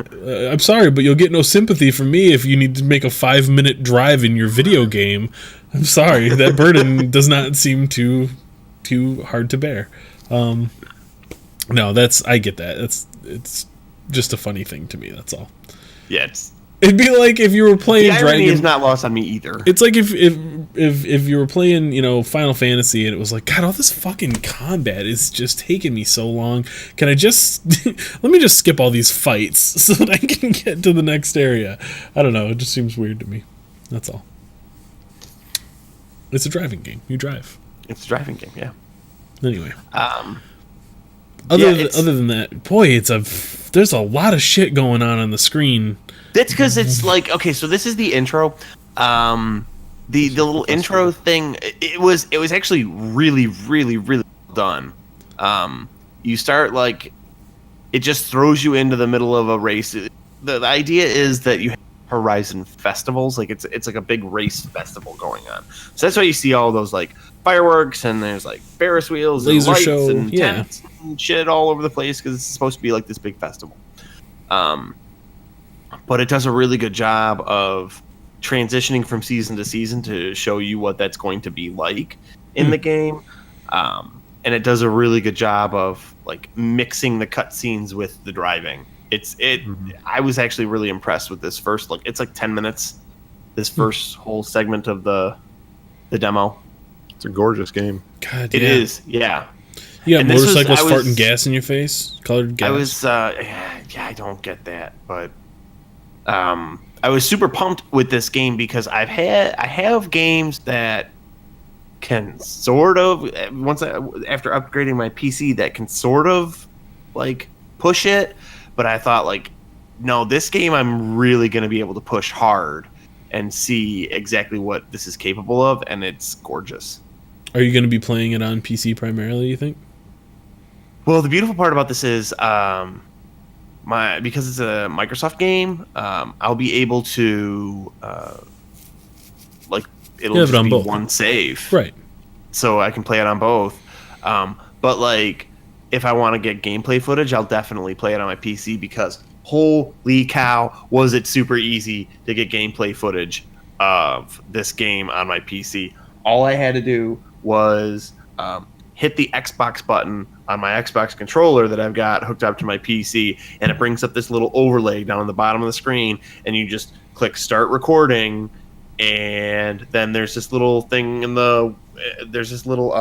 I'm sorry, but you'll get no sympathy from me if you need to make a 5-minute drive in your video game. I'm sorry, that burden does not seem too hard to bear. No, I get that. It's just a funny thing to me. That's all. Yeah, it'd be like if you were playing Dragon. The irony is not lost on me either. It's like if you were playing, Final Fantasy, and it was like, God, all this fucking combat is just taking me so long. Can I just let me just skip all these fights so that I can get to the next area? I don't know. It just seems weird to me. That's all. It's a driving game. You drive. It's a driving game. Yeah. Anyway. Other than that, boy, there's a lot of shit going on the screen. That's because it's like, okay, so this is the intro. The little intro thing, it was actually really, really, really well done. You start like, it just throws you into the middle of a race. The idea is that you have Horizon festivals, like it's like a big race festival going on. So that's why you see all those like fireworks, and there's like Ferris wheels, laser and lights, show, and tents and shit all over the place because it's supposed to be like this big festival. But it does a really good job of transitioning from season to season to show you what that's going to be like in the game. And it does a really good job of like mixing the cutscenes with the driving. I was actually really impressed with this first look. It's like 10 minutes, this first whole segment of the demo. It's a gorgeous game. God, it is, yeah. You got motorcycles farting gas in your face, colored gas. I don't get that, but I was super pumped with this game because I have games that can sort of after upgrading my PC that can sort of like push it, but I thought like, no, this game I'm really going to be able to push hard and see exactly what this is capable of, and it's gorgeous. Are you going to be playing it on PC primarily, you think? Well, the beautiful part about this is because it's a Microsoft game, I'll be able to it'll just be one save. Right. So I can play it on both. But like if I want to get gameplay footage, I'll definitely play it on my PC because holy cow, was it super easy to get gameplay footage of this game on my PC. All I had to do was hit the Xbox button on my Xbox controller that I've got hooked up to my PC, and it brings up this little overlay down on the bottom of the screen, and you just click start recording, and then there's this little thing there's this little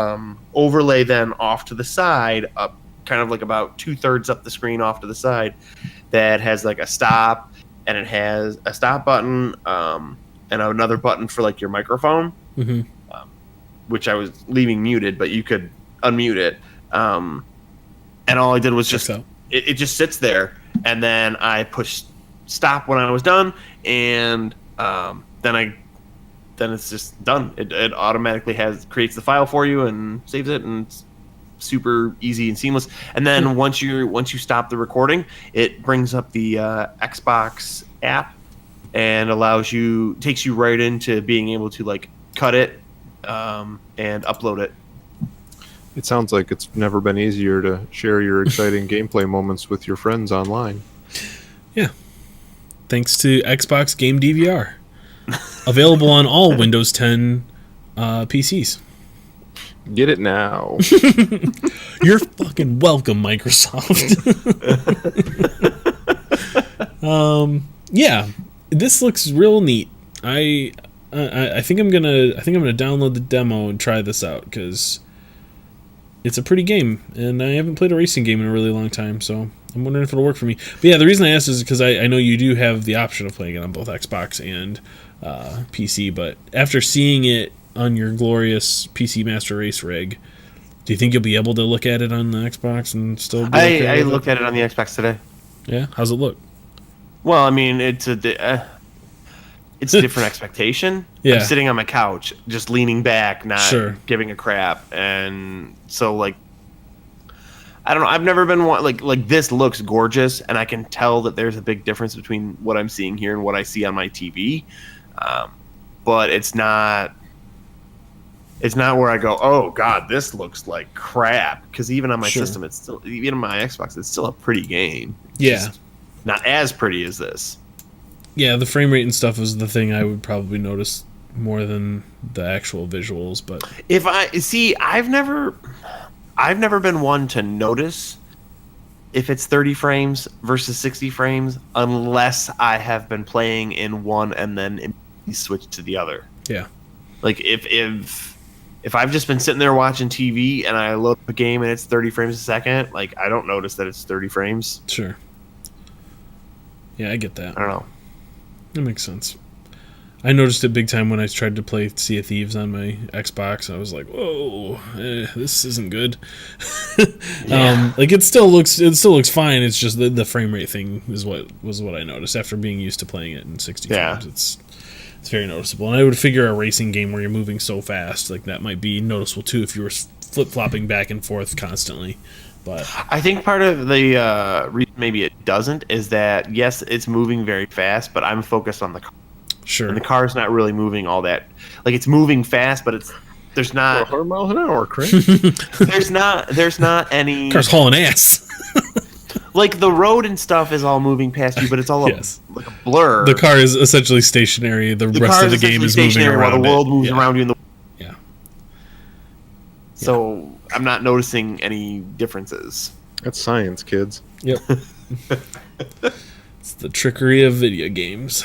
overlay then off to the side, up kind of like about 2/3 up the screen off to the side, that has like a stop, and it has a stop button and another button for like your microphone, which I was leaving muted, but you could unmute it. And all I did was just it just sits there, and then I push stop when I was done, and then it's just done. It automatically creates the file for you and saves it, and it's super easy and seamless. And then once you stop the recording, it brings up the Xbox app and takes you right into being able to like cut it and upload it. It sounds like it's never been easier to share your exciting gameplay moments with your friends online. Yeah. Thanks to Xbox Game DVR. Available on all Windows 10 PCs. Get it now. You're fucking welcome, Microsoft. Yeah, this looks real neat. I think I'm gonna download the demo and try this out because it's a pretty game, and I haven't played a racing game in a really long time, so I'm wondering if it'll work for me. But yeah, the reason I asked is because I know you do have the option of playing it on both Xbox and PC. But after seeing it on your glorious PC Master Race rig, do you think you'll be able to look at it on the Xbox and still be okay I with looked at it on the Xbox today. Yeah? How's it look? Well, I mean, it's a different expectation. Yeah. I'm sitting on my couch, just leaning back, not Sure. giving a crap, and so like, I don't know. I've never been one like this looks gorgeous, and I can tell that there's a big difference between what I'm seeing here and what I see on my TV. But it's not. It's not where I go, oh god, this looks like crap. Because even on my system, it's still, even on my Xbox, it's still a pretty game. It's just not as pretty as this. Yeah, the frame rate and stuff is the thing I would probably notice more than the actual visuals. But if I've never been one to notice if it's 30 frames versus 60 frames unless I have been playing in one and then switch to the other. Yeah, like if I've just been sitting there watching TV and I load up a game and it's 30 frames a second, like I don't notice that it's 30 frames. Sure. Yeah, I get that. I don't know. That makes sense. I noticed it big time when I tried to play Sea of Thieves on my Xbox. I was like, "Whoa, this isn't good." Like it still looks fine. It's just the frame rate thing is what I noticed after being used to playing it in 60 frames. It's very noticeable. And I would figure a racing game where you're moving so fast, like that might be noticeable too if you were flip-flopping back and forth constantly. But I think part of the reason maybe it doesn't is that, yes, it's moving very fast, but I'm focused on the car. Sure. And the car's not really moving all that. Like, it's moving fast, but there's not 100 miles an hour, Chris. there's not any... Car's hauling ass. Like, the road and stuff is all moving past you, but it's all like a blur. The car is essentially stationary. The rest of the game is moving around while the world it. moves around you. Yeah. So I'm not noticing any differences. That's science, kids. Yep. It's the trickery of video games.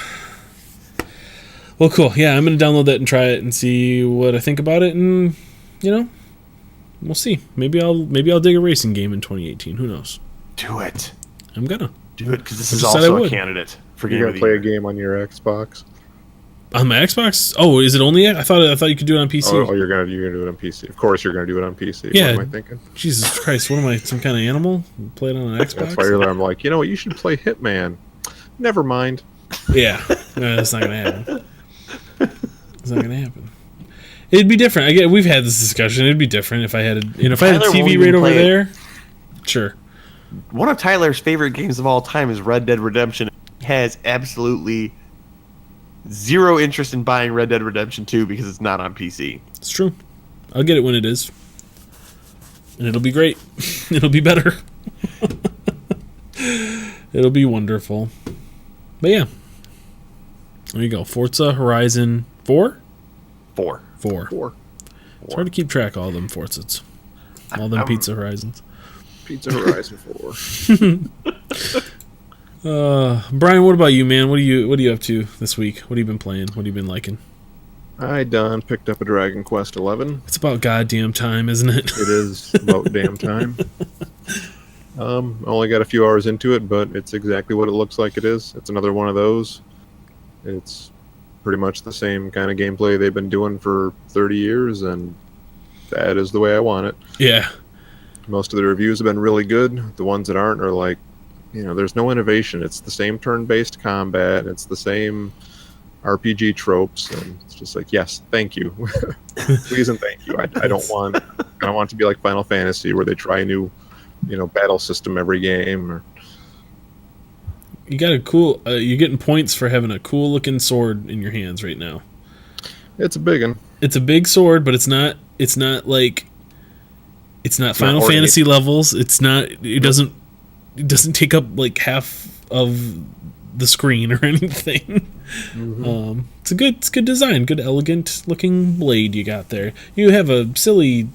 Well, cool. Yeah, I'm going to download that and try it and see what I think about it, and we'll see. Maybe I'll dig a racing game in 2018. Who knows? Do it. I'm gonna do it because this is also a candidate for game of the year. You're gonna play a game on your Xbox? On my Xbox? Oh, is it only? I thought you could do it on PC. Oh, you're gonna do it on PC. Of course, you're gonna do it on PC. Yeah. What am I thinking? Jesus Christ! What am I? Some kind of animal? Play it on an Xbox? That's why I'm like, you know what? You should play Hitman. Never mind. Yeah, no, that's not gonna happen. It's not gonna happen. It'd be different. We've had this discussion. It'd be different if I had a TV right over there. Sure. One of Tyler's favorite games of all time is Red Dead Redemption. He has absolutely zero interest in buying Red Dead Redemption 2 because it's not on PC. It's true. I'll get it when it is. And it'll be great. It'll be better. It'll be wonderful. But yeah. There you go. Forza Horizon 4? 4. It's hard to keep track of all them Forzas. All them Pizza Horizons. Pizza Horizon 4. Brian, what about you, man? What are you up to this week? What have you been playing? What have you been liking? I done picked up a Dragon Quest 11. It's about goddamn time, isn't it? It is about damn time. Only got a few hours into it, but it's exactly what it looks like it is. It's another one of those. It's pretty much the same kind of gameplay they've been doing for 30 years, and that is the way I want it. Yeah. Most of the reviews have been really good. The ones that aren't are like, there's no innovation. It's the same turn-based combat. It's the same RPG tropes, and it's just like, yes, thank you, please and thank you. I don't want it to be like Final Fantasy where they try a new, battle system every game. Or you got a cool. You're getting points for having a cool looking sword in your hands right now. It's a big one. It's a big sword, but it's not like. It's not Final Fantasy levels. It's not. It doesn't take up like half of the screen or anything. Mm-hmm. It's good design, good elegant looking blade you got there. You have a silly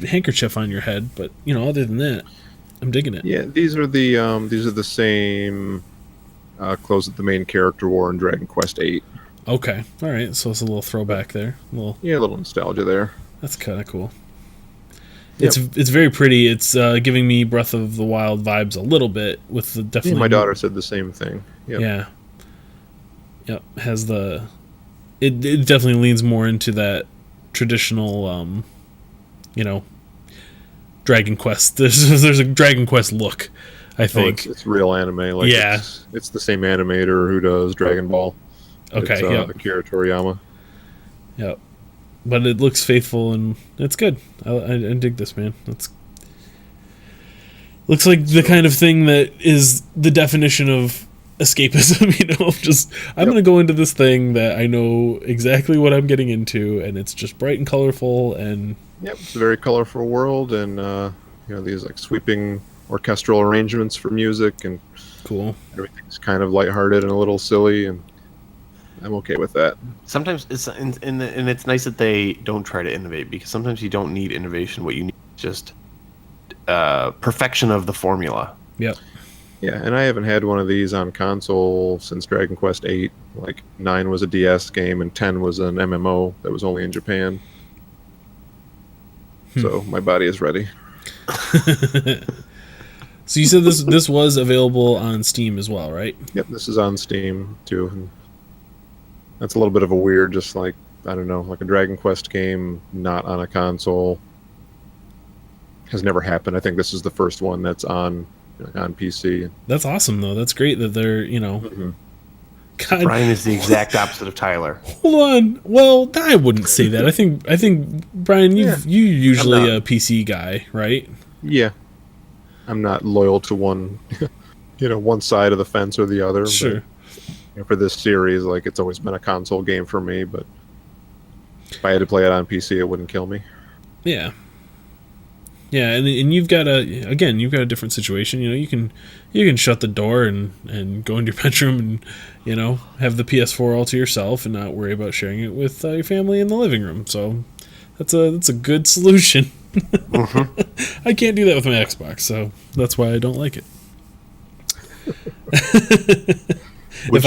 handkerchief on your head, but other than that, I'm digging it. Yeah, these are the same clothes that the main character wore in Dragon Quest VIII. Okay, all right. So it's a little throwback there. A little nostalgia there. That's kind of cool. Yep. It's very pretty. It's giving me Breath of the Wild vibes a little bit with the definitely. Yeah, my daughter said the same thing. Yep. Yeah. Yep. Has the it definitely leans more into that traditional, Dragon Quest. There's a Dragon Quest look, I think. It's real anime. Like, yeah. It's the same animator who does Dragon Ball. Okay, it's, Akira Toriyama. Yep. But it looks faithful, and it's good. I dig this, man. Looks like the kind of thing that is the definition of escapism, I'm going to go into this thing that I know exactly what I'm getting into, and it's just bright and colorful, and... Yep, it's a very colorful world, and, these, like, sweeping orchestral arrangements for music, and... Cool. Everything's kind of lighthearted and a little silly, and I'm okay with that. Sometimes and it's nice that they don't try to innovate, because sometimes you don't need innovation. What you need is just perfection of the formula. Yep. Yeah, and I haven't had one of these on console since Dragon Quest VIII. Like, 9 was a DS game, and 10 was an MMO that was only in Japan. So my body is ready. So you said this was available on Steam as well, right? Yep, this is on Steam too. And that's a little bit of a weird, just like, I don't know, like a Dragon Quest game not on a console. Has never happened. I think this is the first one that's on PC. That's awesome, though. That's great that they're, Mm-hmm. God. Brian is the exact opposite of Tyler. Hold on. Well, I wouldn't say that. I think Brian, you usually a PC guy, right? Yeah. I'm not loyal to one, one side of the fence or the other. Sure. But, for this series, like, it's always been a console game for me, but if I had to play it on PC, it wouldn't kill me. Yeah. Yeah, and you've got a different situation. You can shut the door and go into your bedroom and have the PS4 all to yourself and not worry about sharing it with your family in the living room. So that's a good solution. Mm-hmm. I can't do that with my Xbox, so that's why I don't like it. If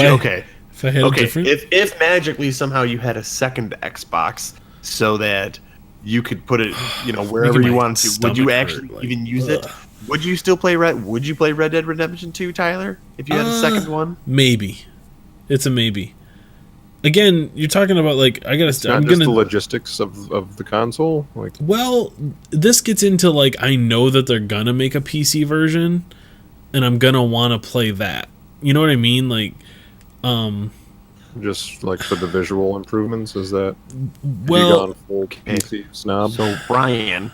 I had a different... if magically somehow you had a second Xbox so that you could put it, wherever you wanted to, would you actually even use it? Would you still play Would you play Red Dead Redemption 2, Tyler, if you had a second one? Maybe. It's a maybe. Again, you're talking about, like, I'm just the logistics of the console. Like, well, this gets into, like, I know that they're gonna make a PC version, and I'm gonna want to play that. You know what I mean? Like, just like for the visual improvements, is that? Well, have you gone full PC snob? So Brian,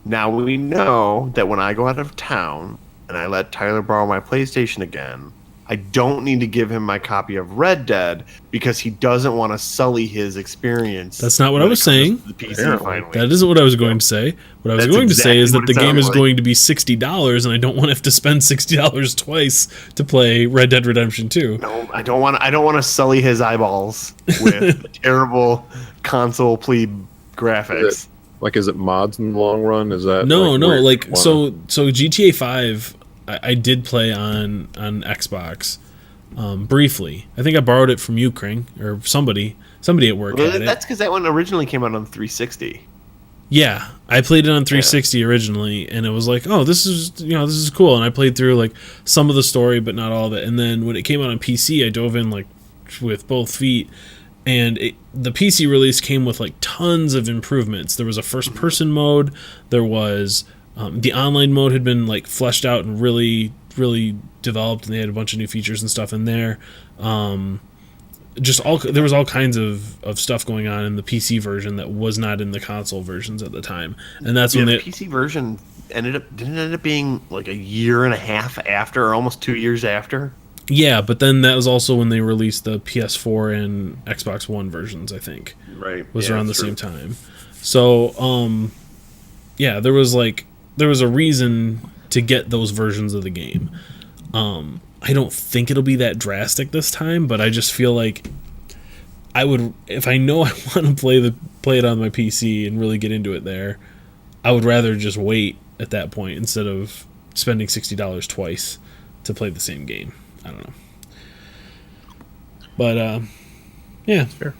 now we know that when I go out of town and I let Tyler borrow my PlayStation again, I don't need to give him my copy of Red Dead because he doesn't want to sully his experience. That's not what I was saying. The PC that isn't what I was going to say. What I was going to say is that the game is going to be $60, and I don't want to have to spend $60 twice to play Red Dead Redemption 2. No, I don't want to sully his eyeballs with terrible console plebe graphics. Is it mods in the long run? Is that no? So GTA 5. I did play on Xbox briefly. I think I borrowed it from you, Kring, or somebody at work. Well, that's because that one originally came out on 360. Yeah, I played it on 360 originally, and it was like, oh, this is cool. And I played through like some of the story, but not all of it. And then when it came out on PC, I dove in like with both feet. And the PC release came with like tons of improvements. There was a first-person mode. There was the online mode had been like fleshed out and really, really developed, and they had a bunch of new features and stuff in there. There was all kinds of stuff going on in the PC version that was not in the console versions at the time, and that's when the PC version didn't end up being like a year and a half after, or almost 2 years after. Yeah, but then that was also when they released the PS4 and Xbox One versions. I think was around the same time. So yeah, there was a reason to get those versions of the game. I don't think it'll be that drastic this time, but I just feel like I would, if I know I want to play it on my PC and really get into it there, I would rather just wait at that point instead of spending $60 twice to play the same game. I don't know. But yeah, fair.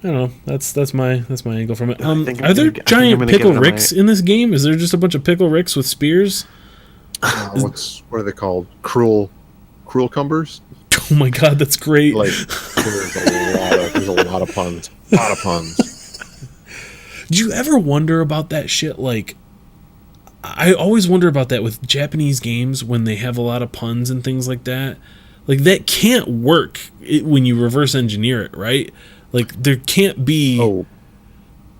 I don't know. That's my angle from it. Are there giant pickle Ricks in this game? Is there just a bunch of pickle Ricks with spears? What are they called? Cruel cumbers? Oh my god, that's great. Like, there's a lot of puns. A lot of puns. Do you ever wonder about that shit? Like, I always wonder about that with Japanese games when they have a lot of puns and things like that. Like, that can't work when you reverse engineer it, right? Like, there can't be... Oh,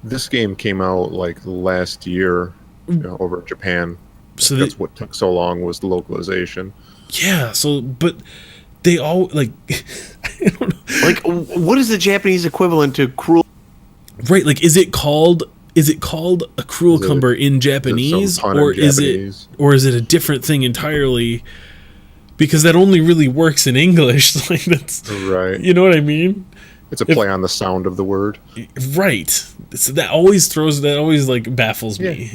this game came out, like, last year, over in Japan. So that's what took so long was the localization. Yeah, so, but they all, like... I don't know. Like, what is the Japanese equivalent to cruel... Right, like, is it called a cruel cumber in Japanese, or is it a different thing entirely? Because that only really works in English. Like, that's right. You know what I mean? It's a play on the sound of the word. Right. So that always like baffles me.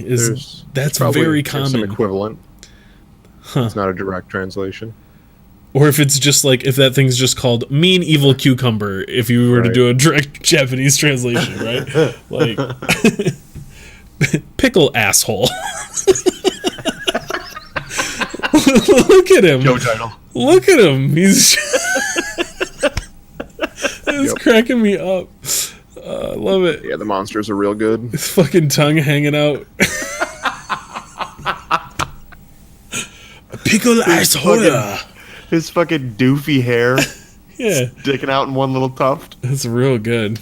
That's very common. Some equivalent. Huh. It's not a direct translation. Or if it's just like, if that thing's just called mean evil cucumber, if you were to do a direct Japanese translation, right? Like, pickle asshole. Look at him. Joe title. Look at him. He's cracking me up. I love it. Yeah, the monsters are real good. His fucking tongue hanging out. Pickle asshole. His fucking doofy hair. Yeah. Sticking out in one little tuft. That's real good.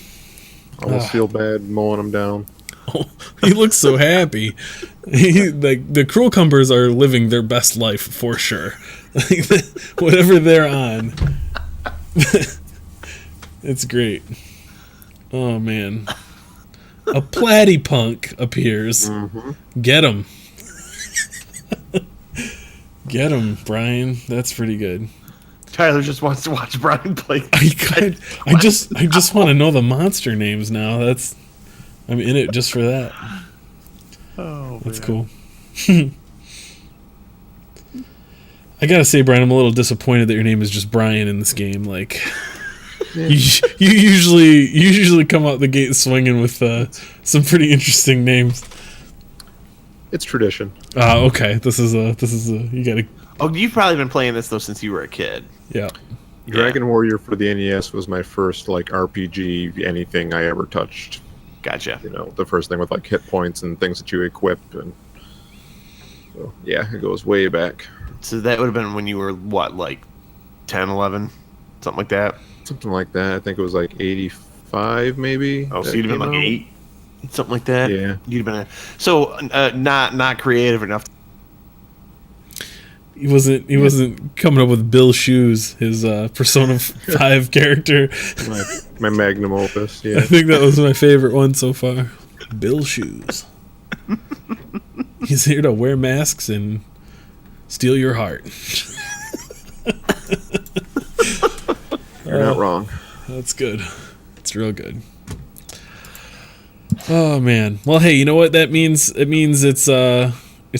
I almost feel bad mowing him down. Oh, he looks so happy. Like, the cruel cumbers are living their best life for sure. Like, whatever they're on, it's great. Oh man, a platypunk appears. Mm-hmm. Get him, get him, Brian. That's pretty good. Tyler just wants to watch Brian play. I just want to know the monster names now. I'm in it just for that. Oh, that's cool. I gotta say, Brian, I'm a little disappointed that your name is just Brian in this game. Like, you usually come out the gate swinging with some pretty interesting names. It's tradition. Okay. This is you gotta. Oh, you've probably been playing this though since you were a kid. Yeah. Dragon Warrior for the NES was my first like RPG anything I ever touched. Gotcha. You know, the first thing with like hit points and things that you equip, and so yeah, it goes way back. So that would have been when you were what, like 10, 11, something like that. Something like that. I think it was like 85, maybe. Oh, so you'd have been like 8, something like that. Yeah, you'd have been not creative enough. He wasn't coming up with Bill Shoes, his Persona 5 character. My magnum opus. Yeah, I think that was my favorite one so far. Bill Shoes. He's here to wear masks and steal your heart. You're not wrong. That's good. It's real good. Oh man. Well, hey, you know what that means? It means it's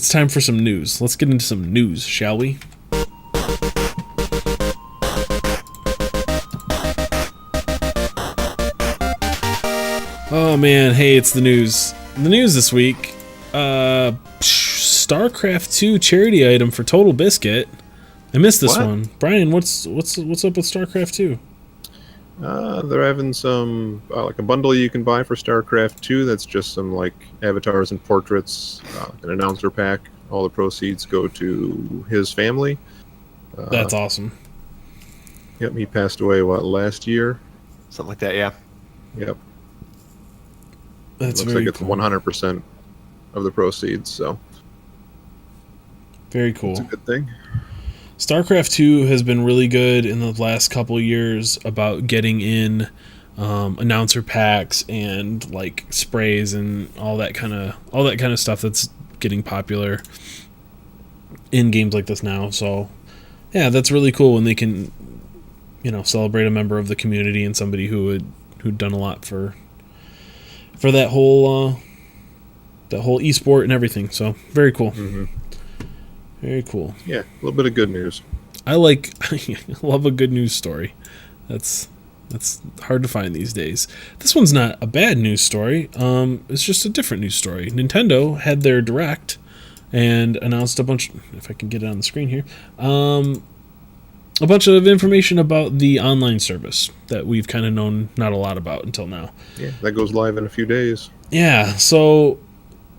time for some news. Let's get into some news, shall we? Oh man, hey, it's the news. The news this week. StarCraft 2 charity item for Total Biscuit. I missed this one. Brian, what's up with StarCraft 2? They're having some like a bundle you can buy for StarCraft 2 that's just some like avatars and portraits, an announcer pack. All the proceeds go to his family. That's awesome. Yep, he passed away last year? Something like that, yeah. Yep. That's looks very like it's cool. 100% of the proceeds, so very cool. It's a good thing. StarCraft 2 has been really good in the last couple of years about getting in announcer packs and like sprays and all that kind of stuff that's getting popular in games like this now. So yeah, that's really cool when they can, celebrate a member of the community and somebody who'd done a lot for that whole esport and everything. So very cool. Mm-hmm. Very cool. Yeah, a little bit of good news. I love a good news story. That's hard to find these days. This one's not a bad news story. It's just a different news story. Nintendo had their Direct and announced a bunch. If I can get it on the screen here, a bunch of information about the online service that we've kind of known not a lot about until now. Yeah, that goes live in a few days. Yeah, so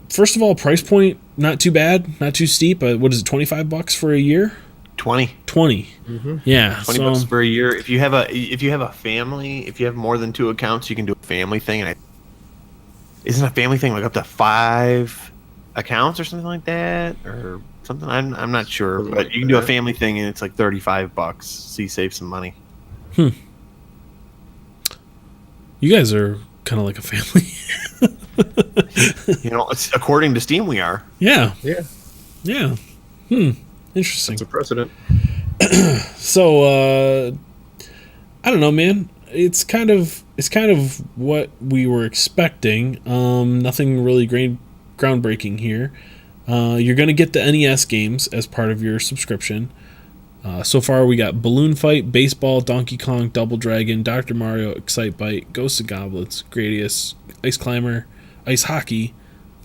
first of all, price point, not too bad, not too steep. What is it, $25 for a year? 20. Mm-hmm. Yeah, $20 for a year. If you have a family, if you have more than 2 accounts, you can do a family thing. And isn't a family thing like up to 5 accounts or something like that, or something? I'm not sure, but you can do a family thing and it's like $35, so you save some money. You guys are kind of like a family. According to Steam, we are. Yeah. Yeah. Interesting. It's a precedent. So, I don't know, man. It's kind of what we were expecting. Nothing really groundbreaking here. You're going to get the NES games as part of your subscription. So far, we got Balloon Fight, Baseball, Donkey Kong, Double Dragon, Dr. Mario, Excitebike, Ghosts and Goblins, Gradius, Ice Climber, Ice Hockey,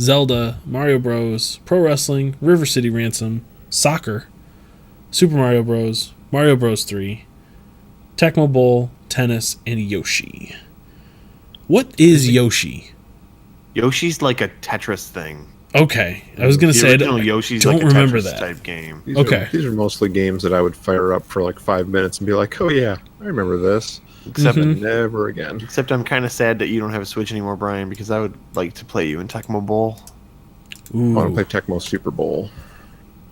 Zelda, Mario Bros, Pro Wrestling, River City Ransom, Soccer, Super Mario Bros, Mario Bros 3, Tecmo Bowl, Tennis, and Yoshi. What is Yoshi? Yoshi's like a Tetris thing. Okay, I was gonna say Yoshi's don't like a remember Tetris that type game. These are mostly games that I would fire up for like 5 minutes and be like, "Oh yeah, I remember this." Except never again. Except I'm kind of sad that you don't have a Switch anymore, Brian, because I would like to play you in Tecmo Bowl. Ooh. I want to play Tecmo Super Bowl.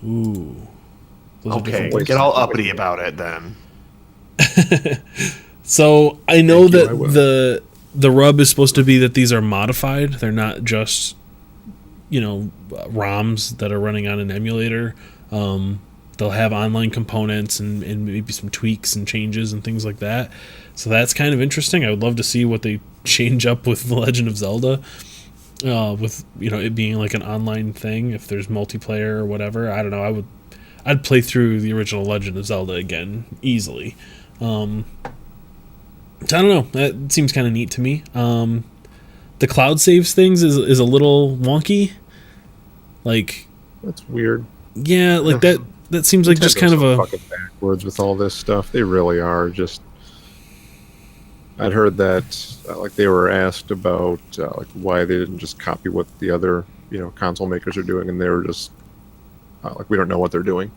Ooh. Okay, get all uppity about it then. So I know that the rub is supposed to be that these are modified. They're not just ROMs that are running on an emulator. They'll have online components and maybe some tweaks and changes and things like that. So that's kind of interesting. I would love to see what they change up with The Legend of Zelda, with it being like an online thing. If there's multiplayer or whatever, I don't know. I'd play through the original Legend of Zelda again easily. So I don't know. That seems kind of neat to me. The cloud saves things is a little wonky. Like, that's weird. Yeah, like that seems like just kind of a fucking backwards with all this stuff. They really are. Just I'd heard that like they were asked about like why they didn't just copy what the other console makers are doing, and they were just like, we don't know what they're doing.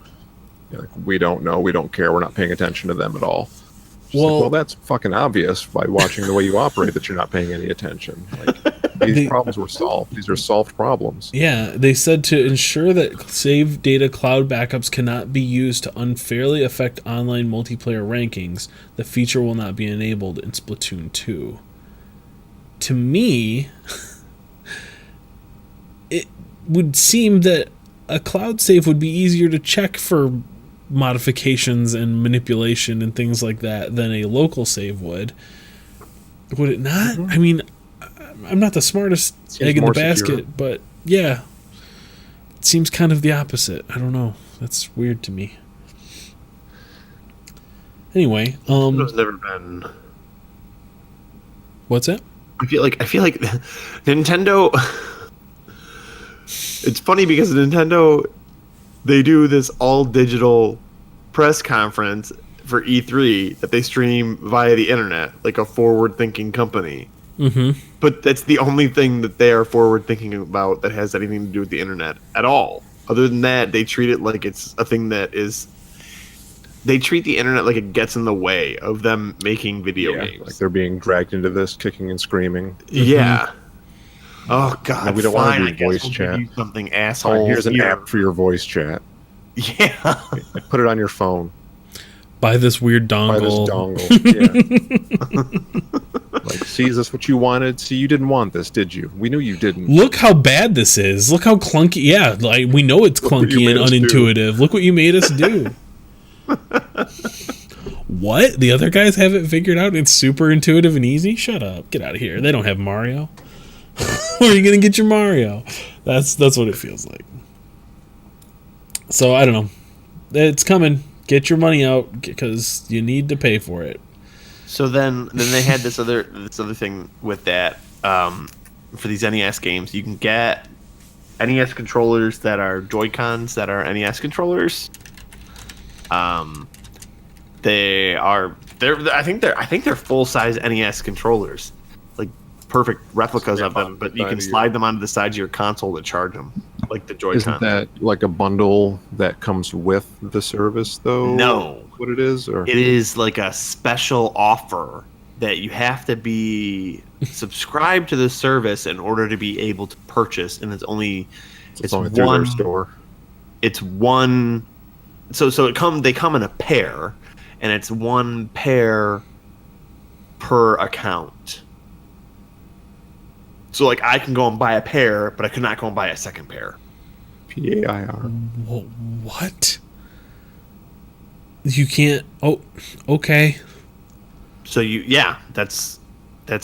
Like, we don't know. We don't care. We're not paying attention to them at all. Well, that's fucking obvious by watching the way you operate that you're not paying any attention. Like, these problems were solved. These are solved problems. Yeah, they said to ensure that save data cloud backups cannot be used to unfairly affect online multiplayer rankings, the feature will not be enabled in Splatoon 2. To me, it would seem that a cloud save would be easier to check for modifications and manipulation and things like that than a local save would it not? I mean, I'm not the smartest egg in the basket, but yeah, it seems kind of the opposite. I don't know, that's weird to me. Anyway, there's never been. What's that? I feel like Nintendo. It's funny because Nintendo, they do this all digital press conference for E3 that they stream via the internet, like a forward-thinking company. Mm-hmm. But that's the only thing that they are forward-thinking about that has anything to do with the internet at all. Other than that, they treat it like it's a thing that is. They treat the internet like it gets in the way of them making video games. Like they're being dragged into this, kicking and screaming. Yeah. Oh God! No, we don't want to do voice chat. Something asshole. Right, here's an app for your voice chat. Yeah. Put it on your phone. Buy this weird dongle. Yeah. Like, see, is this what you wanted? See, you didn't want this, did you? We knew you didn't. Look how bad this is. Look how clunky. Yeah, like we know it's clunky and unintuitive. Look what you made us do. What? The other guys have it figured out? It's super intuitive and easy? Shut up. Get out of here. They don't have Mario. Where are you going to get your Mario? That's what it feels like. So, I don't know. It's coming. Get your money out because you need to pay for it. So then they had this other thing with that for these NES games. You can get NES controllers that are Joy-Cons that are NES controllers. They are. I think they're full size NES controllers, like perfect replicas of them. But you can slide them onto the sides of your console to charge them, like the Joy-Con. Isn't that like a bundle that comes with the service, though? No, what it is, or it is like a special offer that you have to be subscribed to the service in order to be able to purchase, and it's only through their store. It's one. So they come in a pair, and it's one pair per account. So like I can go and buy a pair, but I could not go and buy a second pair. PAIR. What? You can't. Oh, okay. So that's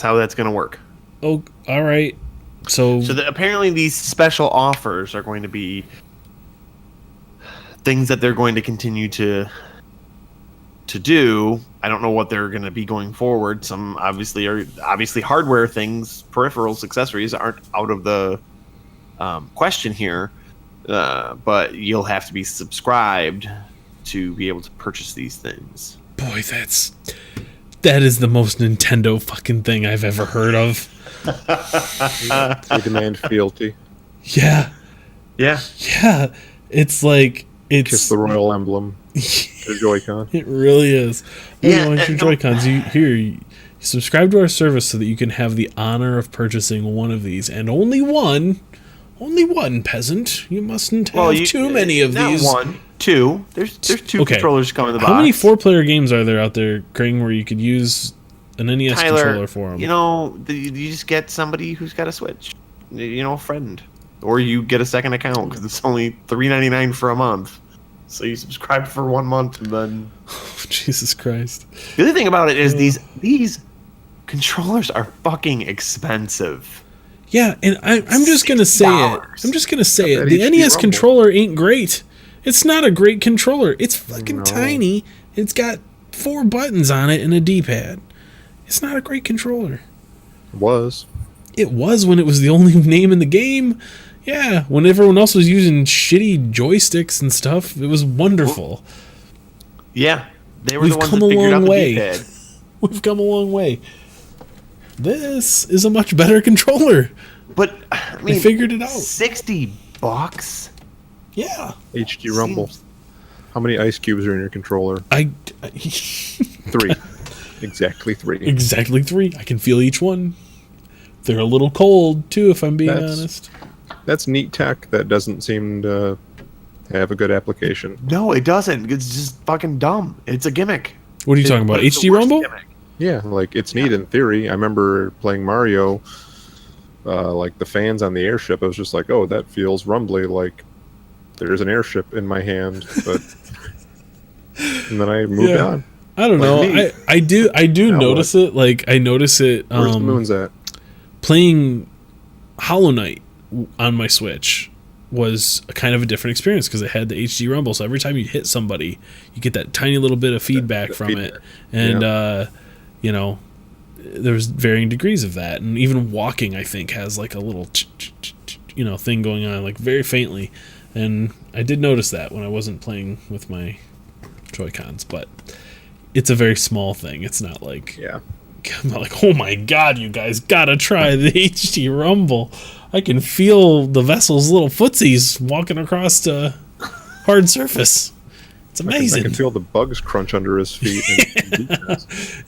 how that's gonna work. Oh, all right. So Apparently these special offers are going to be things that they're going to continue to do. I don't know what they're going to be going forward. Some obviously hardware things, peripherals, accessories aren't out of the question here, but you'll have to be subscribed to be able to purchase these things. Boy, that is the most Nintendo fucking thing I've ever heard of. They demand fealty. Yeah. It's like Kiss the royal emblem. The Joy-Con. It really is. Yeah, you want your Joy-Cons? You subscribe to our service so that you can have the honor of purchasing one of these, and only one, peasant. You mustn't have too many of these. Not one, two. There's two controllers coming in the box. How many 4-player games are there out there, Kring, where you could use an NES controller for them? You just get somebody who's got a Switch. A friend. Or you get a second account because it's only $3.99 for a month. So you subscribe for 1 month and then... Oh, Jesus Christ. The other thing about it is these controllers are fucking expensive. Yeah, and I'm just going to say it. I'm just going to say it. The NES controller ain't great. It's not a great controller. It's fucking tiny. It's got 4 buttons on it and a D-pad. It's not a great controller. It was when it was the only name in the game. Yeah, when everyone else was using shitty joysticks and stuff, it was wonderful. Yeah, they were the ones that figured out the D-pad. We've come a long way. This is a much better controller. But I mean, they figured it out. $60. Yeah. HD Rumble. How many ice cubes are in your controller? 3. Exactly 3. Exactly 3. I can feel each one. They're a little cold too, if I'm being honest. That's neat tech that doesn't seem to have a good application. No, it doesn't. It's just fucking dumb. It's a gimmick. What are you talking about? HD Rumble? Gimmick. Yeah, like it's neat in theory. I remember playing Mario, like the fans on the airship. I was just like, oh, that feels rumbly. Like there's an airship in my hand, but and then I moved on. I don't know. I do notice it. Like I notice it. Where's the moon's at? Playing Hollow Knight on my Switch was a kind of a different experience because it had the HD Rumble. So every time you hit somebody, you get that tiny little bit of feedback from it. And, there's varying degrees of that. And even walking, I think, has like a little, thing going on, like very faintly. And I did notice that when I wasn't playing with my Joy-Cons, but it's a very small thing. It's not like... Yeah. I'm not like, oh my god, you guys gotta try the HD Rumble. I can feel the vessel's little footsies walking across a hard surface. It's amazing. I can feel the bugs crunch under his feet.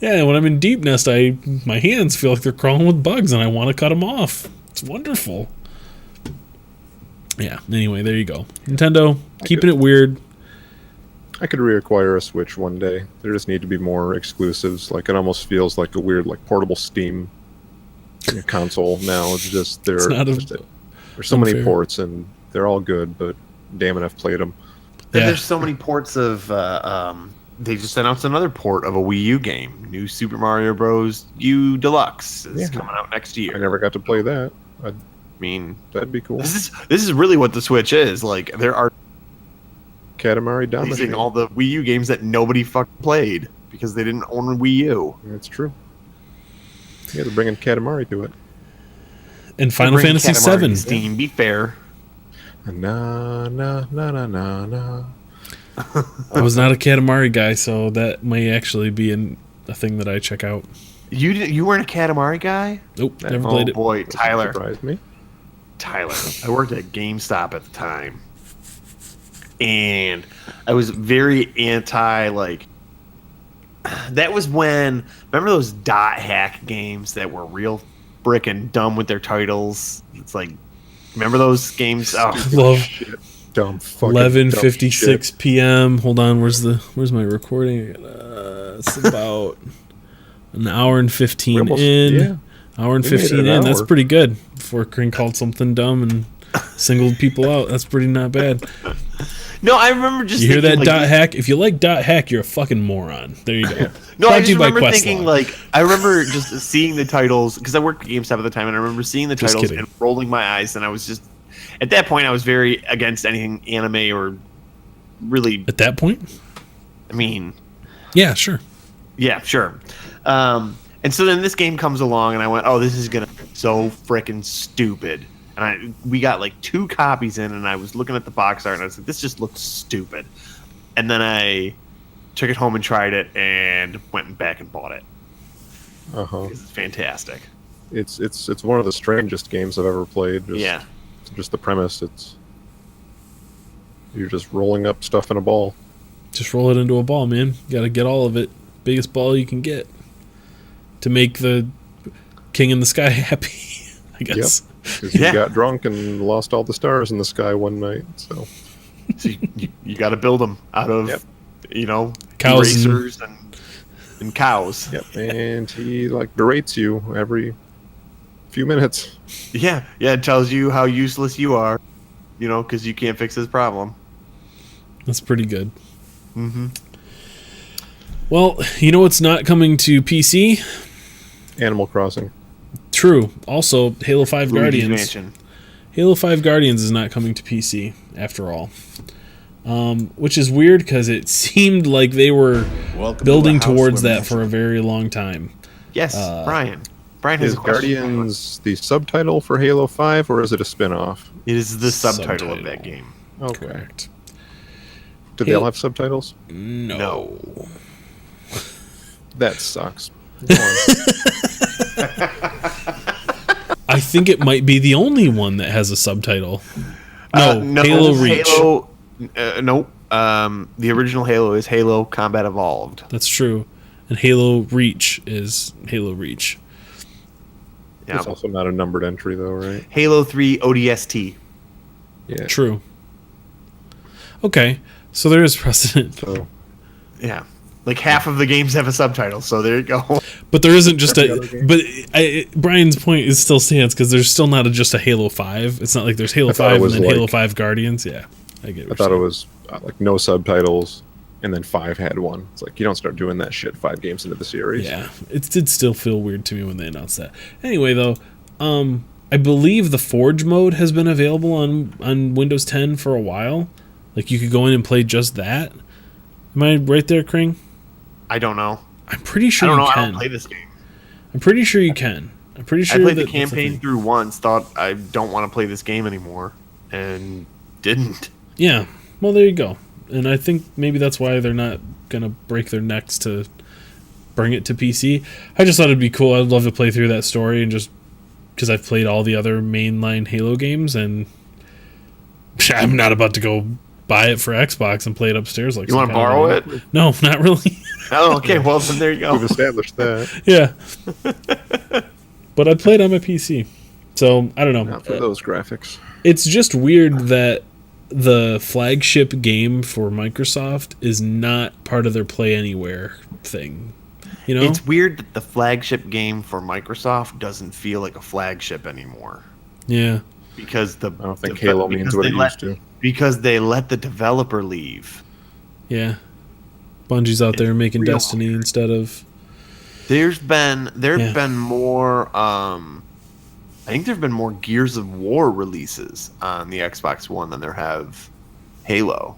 Yeah, when I'm in Deep Nest, my hands feel like they're crawling with bugs, and I want to cut them off. It's wonderful. Yeah, anyway, there you go. Nintendo, keeping it weird. I could reacquire a Switch one day. There just need to be more exclusives. Like it almost feels like a weird, like portable Steam console now. It's just there's so many ports and they're all good, but damn it, I've played them. Yeah. There's so many ports of. They just announced another port of a Wii U game. New Super Mario Bros. U Deluxe is coming out next year. I never got to play that. I mean, that'd be cool. This is really what the Switch is. Like there are. Katamari Damacy. All the Wii U games that nobody fucking played because they didn't own a Wii U. That's true. Yeah, they're bringing Katamari to it. And Final Fantasy VII. Steam, be fair. Na na na na na na. I was not a Katamari guy, so that may actually be a thing that I check out. You weren't a Katamari guy? Nope, never played it. Oh boy, Tyler. Surprised me. Tyler. I worked at GameStop at the time. And I was very anti, like, that was when, remember those dot hack games that were real frickin' dumb with their titles? It's like, remember those games? Oh, Love Shit. Dumb fucking 11:56 p.m. Hold on, where's my recording? It's about an hour and 15 in. Yeah. Hour and We made it 15 an in. That's hour. pretty good. Before Kring called something dumb and singled people out. That's pretty not bad. no, I remember just You hear that thinking, like, dot hack? If you like dot hack, you're a fucking moron. There you go. No, Brought I to just you by remember Questlog. thinking, like, I remember just seeing the titles, because I worked at GameStop at the time, and I remember seeing the Just titles kidding. and rolling my eyes, and I was just, at that point, I was very against anything anime or really, At that point? I mean, Yeah, sure. yeah, sure. And so then this game comes along, and I went, oh, this is going to be so freaking stupid. And we got like 2 copies in, and I was looking at the box art, and I was like, this just looks stupid. And then I took it home and tried it, and went back and bought it. Uh-huh. Because it's fantastic. It's one of the strangest games I've ever played. Just the premise. You're just rolling up stuff in a ball. Just roll it into a ball, man. You gotta get all of it. Biggest ball you can get. To make the king in the sky happy, I guess. Because you got drunk and lost all the stars in the sky one night. So You got to build them out of, Cows racers and cows. Yep. And he like berates you every few minutes. Yeah, it tells you how useless you are, because you can't fix his problem. That's pretty good. Mm-hmm. Well, you know what's not coming to PC? Animal Crossing. True. Also, Halo 5 Luigi's Guardians. Mansion. Halo 5 Guardians is not coming to PC, after all. Which is weird, because it seemed like they were building towards that for a very long time. Yes, Brian. Brian has Is a question. Guardians the subtitle for Halo 5, or is it a spin-off? It is the subtitle of that game. Okay. Correct. Do they all have subtitles? No. That sucks. Go on. I think it might be the only one that has a subtitle. No, Halo Reach. Nope. The original Halo is Halo Combat Evolved. That's true. And Halo Reach is Halo Reach. Yeah. It's also not a numbered entry, though, right? Halo 3 ODST. Yeah. True. Okay, so there is precedent. So Yeah. Like half of the games have a subtitle, so there you go. But there isn't just Every other game. But Brian's point is still stands, because there's still not just a Halo 5. It's not like there's Halo I thought it 5 and was then like- Halo 5 Guardians. Yeah, I get it. I thought it was like no subtitles, and then 5 had one. It's like you don't start doing that shit 5 games into the series. Yeah, it did still feel weird to me when they announced that. Anyway, though, I believe the Forge mode has been available on Windows 10 for a while. Like, you could go in and play just that. Am I right there, Kring? I don't know. I'm pretty sure I don't you know. can. I don't play this game. I'm pretty sure you can. I'm pretty sure I played that the that's a campaign thing. through once, thought I don't want to play this game anymore, and didn't. Yeah. Well, there you go. And I think maybe that's why they're not gonna break their necks to bring it to PC. I just thought it'd be cool. I'd love to play through that story, and just because I've played all the other mainline Halo games, and I'm not about to go buy it for Xbox and play it upstairs. Like, You want to borrow it? No, not really. Oh, okay. Well, then there you go. We've established that. Yeah. But I played on my PC. So, I don't know. Not for those graphics. It's just weird that the flagship game for Microsoft is not part of their Play Anywhere thing. You know? It's weird that the flagship game for Microsoft doesn't feel like a flagship anymore. Yeah. Because I don't think Halo means what it used to. Because they let the developer leave. Yeah. Bungie's out there making real Destiny weird. instead of... There've been Yeah. more I think there've been more Gears of War releases on the Xbox One than there have Halo.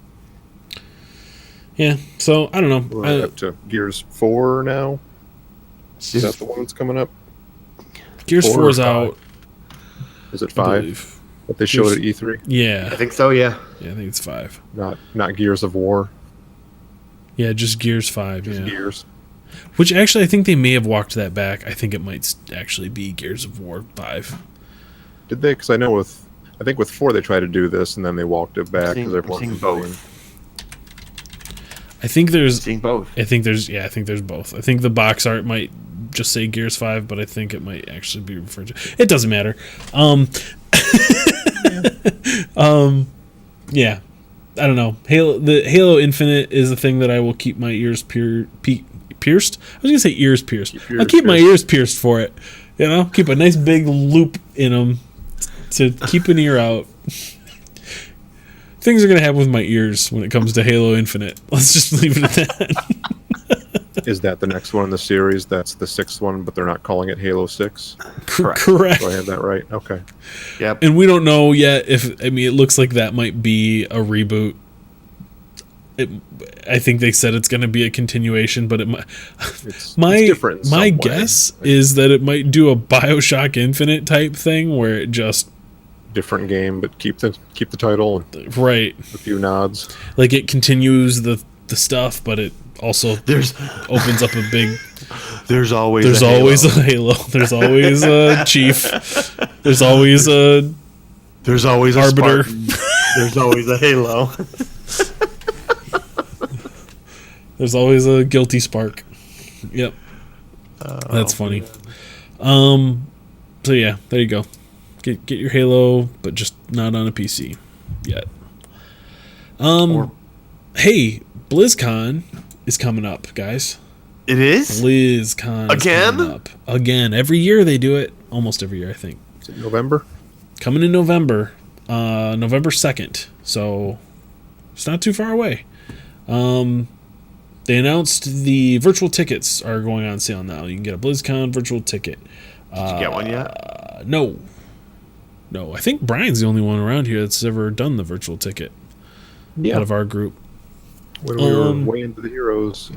Yeah. So, I don't know. We're up to Gears 4 now. Is that the one that's coming up? Gears 4 4 or is out. Is it I 5? believe. That they showed at E3? I Yeah. think so, yeah. Yeah, I think it's 5. Not Gears of War Yeah, just Gears 5. Just yeah. Gears. Which actually, I think they may have walked that back. I think it might actually be Gears of War 5. Did they? Because I know I think with 4 they tried to do this and then they walked it back because everyone seeing was both. I think there's. Seeing both. I think there's both. I think the box art might just say Gears 5, but I think it might actually be referred to. It doesn't matter. Yeah. I don't know. The Halo Infinite is the thing that I will keep my ears pierced. I was gonna say ears pierced. I'll keep my ears pierced for it. You know, keep a nice big loop in them to keep an ear out. Things are gonna happen with my ears when it comes to Halo Infinite. Let's just leave it at that. Is that the next one in the series? That's the 6th one, but they're not calling it Halo 6? Correct. Do I have that right? Okay. Yep. And we don't know yet it looks like that might be a reboot. I think they said it's going to be a continuation, but It's my different in some way. guess is that it might do a BioShock Infinite type thing where it just Different game, but keep the title and right, a few nods. like it continues the stuff, but it also opens up a big. There's always There's always a Halo. There's always a Chief. There's always a Arbiter. There's always a Halo. There's always a guilty spark. Yep. That's funny. So yeah, there you go. Get your Halo, but just not on a PC yet. Hey, BlizzCon is coming up, guys. It is? BlizzCon Again? is coming up. Again. Every year they do it. Almost every year, I think. Is it November? Coming in November. November 2nd. So it's not too far away. They announced the virtual tickets are going on sale now. You can get a BlizzCon virtual ticket. Did you get one yet? No. I think Brian's the only one around here that's ever done the virtual ticket out of our group. When we were way into the Heroes.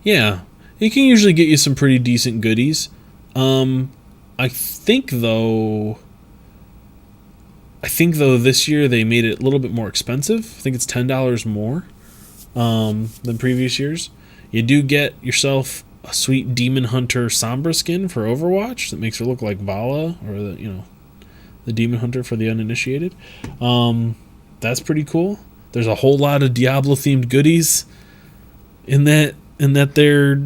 Yeah. It can usually get you some pretty decent goodies. I think though this year they made it a little bit more expensive. I think it's $10 more than previous years. You do get yourself a sweet Demon Hunter Sombra skin for Overwatch that makes her look like Vala, or the Demon Hunter for the uninitiated. That's pretty cool. There's a whole lot of Diablo themed goodies in that their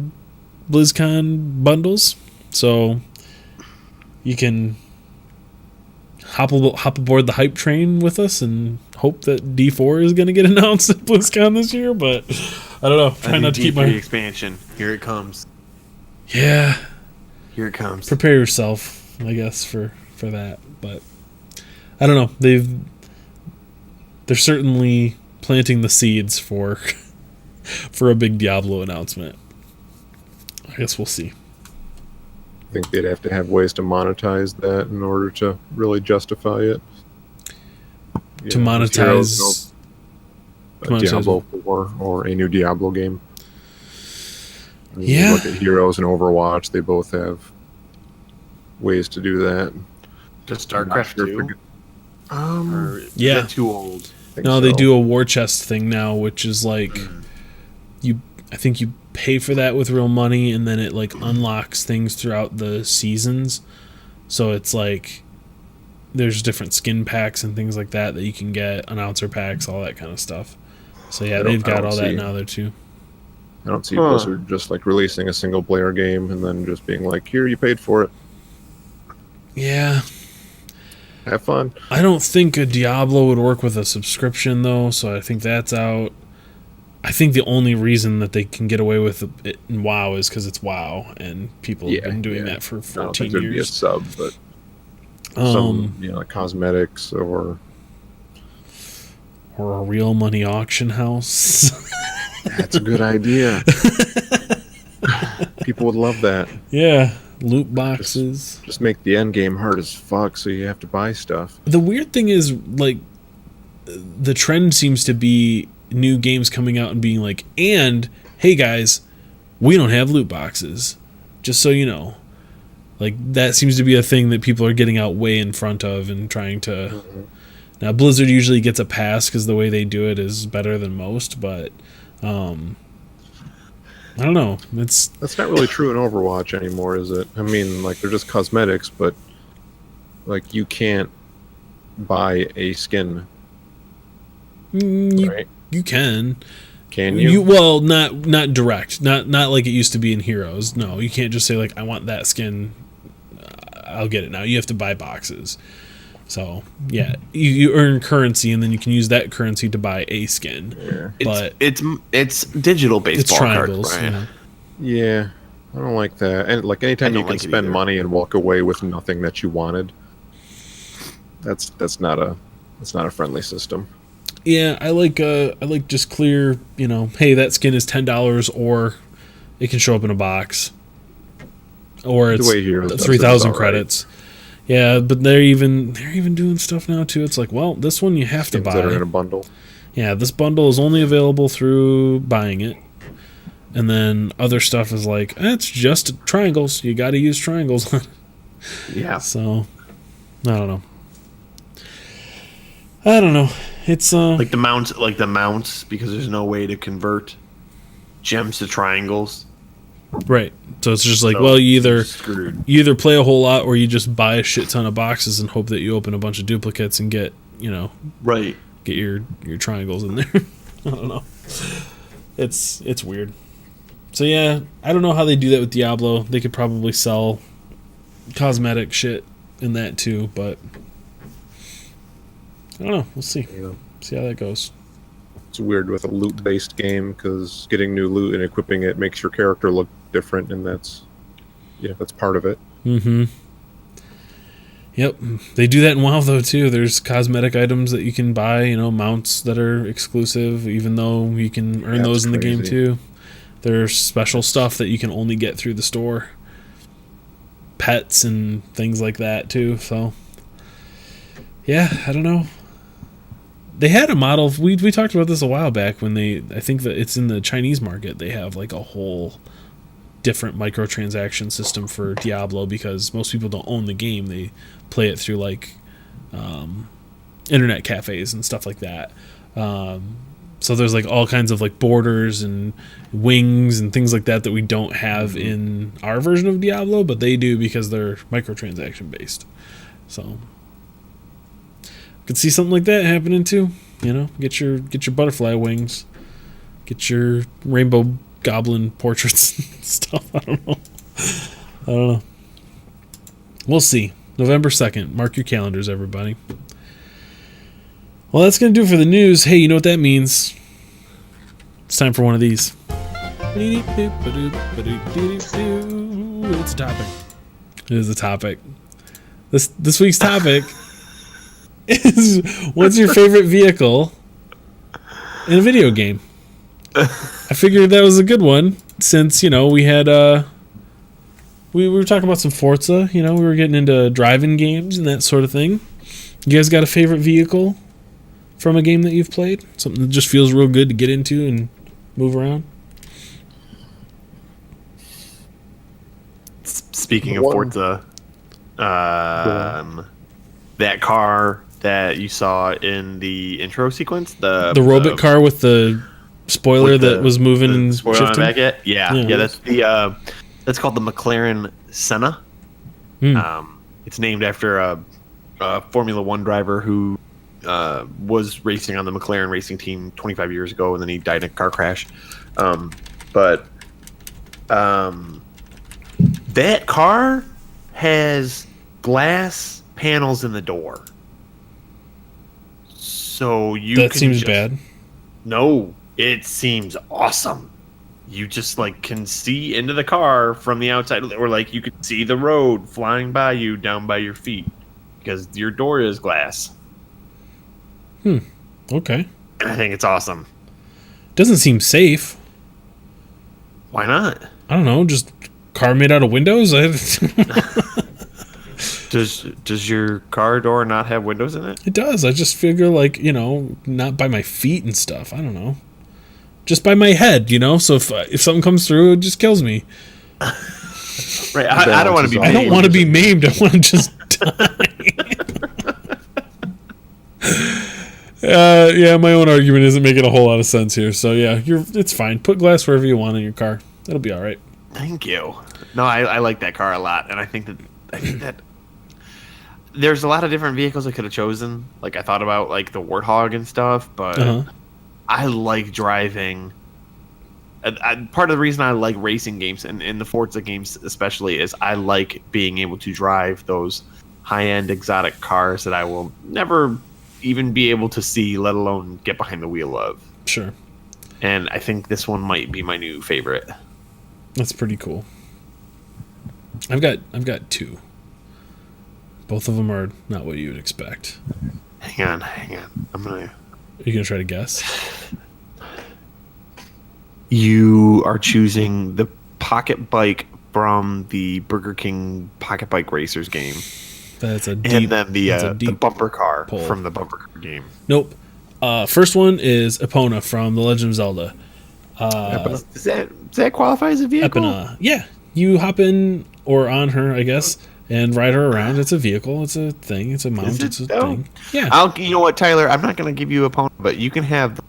BlizzCon bundles. So you can hop aboard the hype train with us and hope that D4 is going to get announced at BlizzCon this year, but I don't know. Try not to keep my expansion. Here it comes. Yeah. Here it comes. Prepare yourself, I guess, for that, but I don't know. They're certainly planting the seeds for a big Diablo announcement. I guess we'll see. I think they'd have to have ways to monetize that in order to really justify it. To monetize Diablo 4 or a new Diablo game. I mean, yeah. You look at Heroes and Overwatch, they both have ways to do that. Does StarCraft 2? Or is that too old? No, they do a war chest thing now, which is like I think you pay for that with real money, and then it like unlocks things throughout the seasons. So it's like there's different skin packs and things like that you can get, announcer packs, all that kind of stuff. So yeah, they've got all that now there too. I don't see Blizzard just like releasing a single player game and then just being like, here, you paid for it. Yeah. Have fun. I don't think a Diablo would work with a subscription though, so I think that's out. I think the only reason that they can get away with it in WoW is because it's WoW, and people have been doing that for 14 I don't think years. there'd be a sub, but some like cosmetics or a real money auction house. That's a good idea. People would love that. Yeah, loot boxes. Just make the end game hard as fuck, so you have to buy stuff. The weird thing is, like, the trend seems to be new games coming out and being like, and hey guys, we don't have loot boxes, just so you know. Like, that seems to be a thing that people are getting out way in front of and trying to. Now Blizzard usually gets a pass because the way they do it is better than most, but I don't know. That's not really true in Overwatch anymore, is it? I mean, like, they're just cosmetics, but like you can't buy a skin, right? You can. Can you? Well, not direct, not like it used to be in Heroes. No, you can't just say like I want that skin. I'll get it now. You have to buy boxes. So yeah, you earn currency, and then you can use that currency to buy a skin. Yeah. But it's digital baseball triangles. cards, right? Yeah, I don't like that. And like anytime you can spend money and walk away with nothing that you wanted, that's not a friendly system. Yeah, I like just clear. Hey, that skin is $10, or it can show up in a box, or it's 3,000 credits. Right. Yeah, but they're even doing stuff now too. It's like, well, this one you have to buy. That are in a bundle. Yeah, this bundle is only available through buying it, and then other stuff is like, it's just triangles. You got to use triangles. Yeah. So, I don't know. It's like the mounts, because there's no way to convert gems to triangles. Right. So it's just like, you either play a whole lot, or you just buy a shit ton of boxes and hope that you open a bunch of duplicates and get, right, get your triangles in there. I don't know. It's weird. So yeah, I don't know how they do that with Diablo. They could probably sell cosmetic shit in that too, but I don't know. We'll see. Yeah. See how that goes. It's weird with a loot-based game, because getting new loot and equipping it makes your character look different, and that's part of it. Mm-hmm. Yep. They do that in WoW, though, too. There's cosmetic items that you can buy, mounts that are exclusive, even though you can earn those in the game, too. There's special stuff that you can only get through the store. Pets and things like that, too, so... Yeah, I don't know. They had a model. We talked about this a while back when I think that it's in the Chinese market. They have like a whole different microtransaction system for Diablo, because most people don't own the game. They play it through like internet cafes and stuff like that. So there's like all kinds of like borders and wings and things like that we don't have in our version of Diablo, but they do because they're microtransaction based. So could see something like that happening too. Get your butterfly wings, get your rainbow goblin portraits and stuff. I don't know. We'll see. November 2nd. Mark your calendars, everybody. Well, that's gonna do it for the news. Hey, you know what that means? It's time for one of these. It's a topic. It is a topic. This week's topic is, what's your favorite vehicle in a video game? I figured that was a good one, since we had we were talking about some Forza. We were getting into driving games and that sort of thing. You guys got a favorite vehicle from a game that you've played? Something that just feels real good to get into and move around? Speaking of Forza, that car that you saw in the intro sequence, the robot car with the spoiler that was moving and shifting. Yeah. That's called the McLaren Senna. It's named after a Formula One driver who was racing on the McLaren racing team 25 years ago, and then he died in a car crash. That car has glass panels in the door. So that seems bad. No, it seems awesome. You just can see into the car from the outside, or you can see the road flying by you down by your feet, because your door is glass. Okay. And I think it's awesome. Doesn't seem safe. Why not? I don't know. Just car made out of windows. Does your car door not have windows in it? It does. I just figure not by my feet and stuff. I don't know. Just by my head, So if something comes through, it just kills me. Right. I don't want to be maimed. I don't want to be maimed. I want to just die. Yeah, my own argument isn't making a whole lot of sense here. So yeah, it's fine. Put glass wherever you want in your car. That'll be all right. Thank you. No, I like that car a lot, and I think that there's a lot of different vehicles I could have chosen. Like I thought about like the Warthog and stuff, but I like driving. Part of the reason I like racing games and in the Forza games especially is I like being able to drive those high-end exotic cars that I will never even be able to see, let alone get behind the wheel of. Sure. And I think this one might be my new favorite. That's pretty cool. I've got two. Both of them are not what you would expect. Hang on. Are you gonna try to guess? You are choosing the pocket bike from the Burger King Pocket Bike Racers game. That's a deep. And then the bumper car pull from the bumper car game. Nope. First one is Epona from The Legend of Zelda. Does that qualify as a vehicle? Epona. Yeah. You hop in or on her, I guess, and ride her around. It's a vehicle. It's a thing. It's a mount. It's a thing. Yeah. You know what, Tyler? I'm not going to give you Epona, but you can have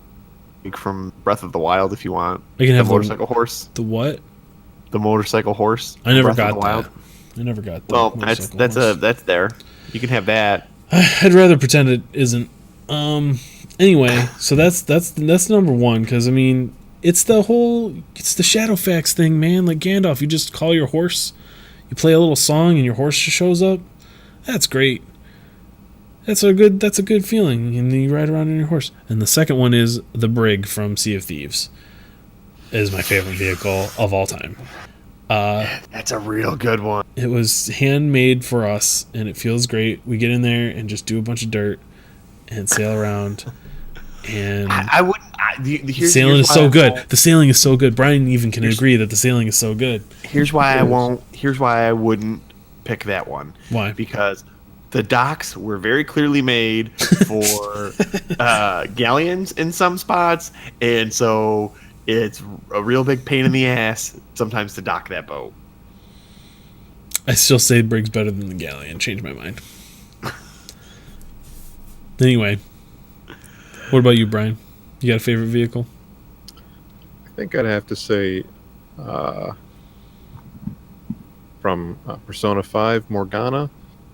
from Breath of the Wild if you want. I can have the motorcycle horse. The what? The motorcycle horse. I never got that. I never got that. Well, that's there. You can have that. I'd rather pretend it isn't. Anyway, so that's number one, because I mean it's the Shadowfax thing, man. Like Gandalf, you just call your horse, you play a little song, and your horse just shows up. That's great. That's a good feeling, and then you ride around on your horse. And the second one is the Brig from Sea of Thieves. It is my favorite vehicle of all time. That's a real good one. It was handmade for us, and it feels great. We get in there and just do a bunch of dirt and sail around. And I wouldn't. The sailing is so good. The sailing is so good. Brian even can agree that the sailing is so good. Here's why I won't. Here's why I wouldn't pick that one. Why? Because the docks were very clearly made for galleons in some spots, and so it's a real big pain in the ass sometimes to dock that boat. I still say Brig's better than the galleon. Change my mind. Anyway, what about you, Brian? You got a favorite vehicle? I think I'd have to say from Persona 5, Morgana,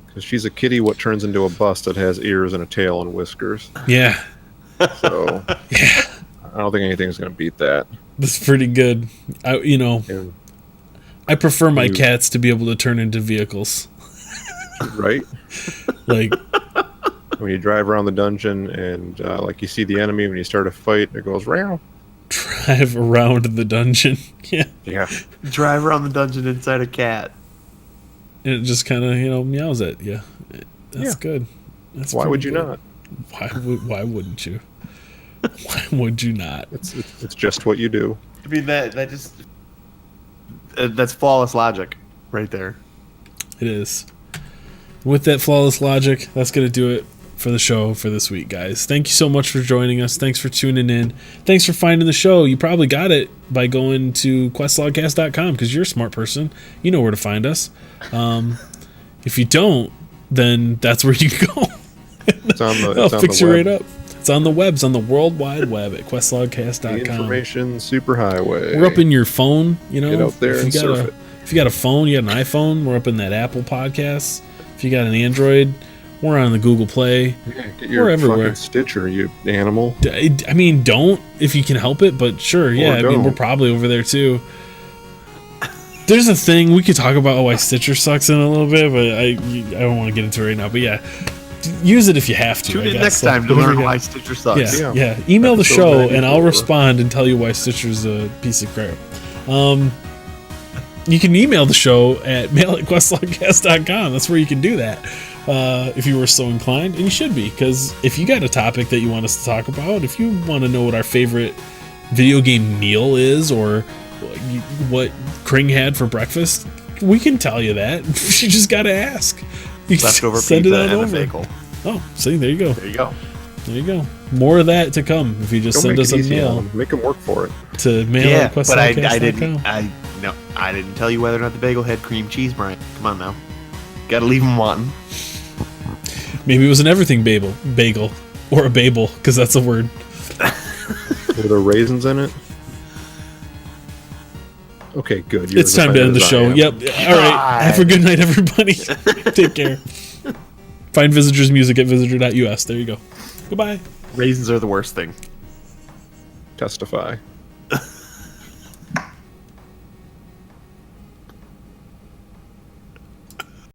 because she's a kitty what turns into a bus that has ears and a tail and whiskers. Yeah. So yeah. I don't think anything's going to beat that. That's pretty good. I prefer my cats to be able to turn into vehicles. Right? Like when you drive around the dungeon and like you see the enemy when you start a fight, it goes round. Drive around the dungeon. Yeah. Drive around the dungeon inside a cat. And it just kind of, meows at you. That's good. That's why would you good. not? Why wouldn't you? Why would you not? It's just what you do. I mean that just that's flawless logic right there. It is. With that flawless logic, that's going to do it for the show for this week, guys. Thank you so much for joining us. Thanks for tuning in. Thanks for finding the show. You probably got it by going to questlogcast.com because you're a smart person. You know where to find us. If you don't, then that's where you go. I'll fix you right up. It's on the web. It's on the World Wide Web at questlogcast.com. The information superhighway. We're up in your phone, Get out there and surf it. If you got a phone, you got an iPhone, we're up in that Apple Podcasts. If you got an Android, we're on the Google Play. Yeah, get your we're everywhere. Fucking Stitcher, you animal. I mean, don't if you can help it, but sure, yeah. I mean, we're probably over there too. There's a thing we could talk about why Stitcher sucks in a little bit, but I don't want to get into it right now. But yeah, use it if you have to. Tune in next time to learn why Stitcher sucks. Yeah. Email the show and I'll respond and tell you why Stitcher's a piece of crap. You can email the show at mail@questlogcast.com. That's where you can do that if you were so inclined, and you should be, because if you got a topic that you want us to talk about, if you want to know what our favorite video game meal is or what Kring had for breakfast, we can tell you that. You just got to ask. You Leftover send pizza it on and over. A bagel. Oh, see, there you go. There you go. There you go. More of that to come if you just send us a mail. Make them work for it. To mail but I didn't tell you whether or not the bagel had cream cheese, Brian. Come on now. Gotta leave them wanting. Maybe it was an everything bagel. Or a babel, because that's a word. Were there raisins in it? Okay, good. You're It's as time to offended end the as I show. am. Yep. All right. Have a good night, everybody. Take care. Find Visitors music at visitor.us. There you go. Goodbye. Raisins are the worst thing. Testify.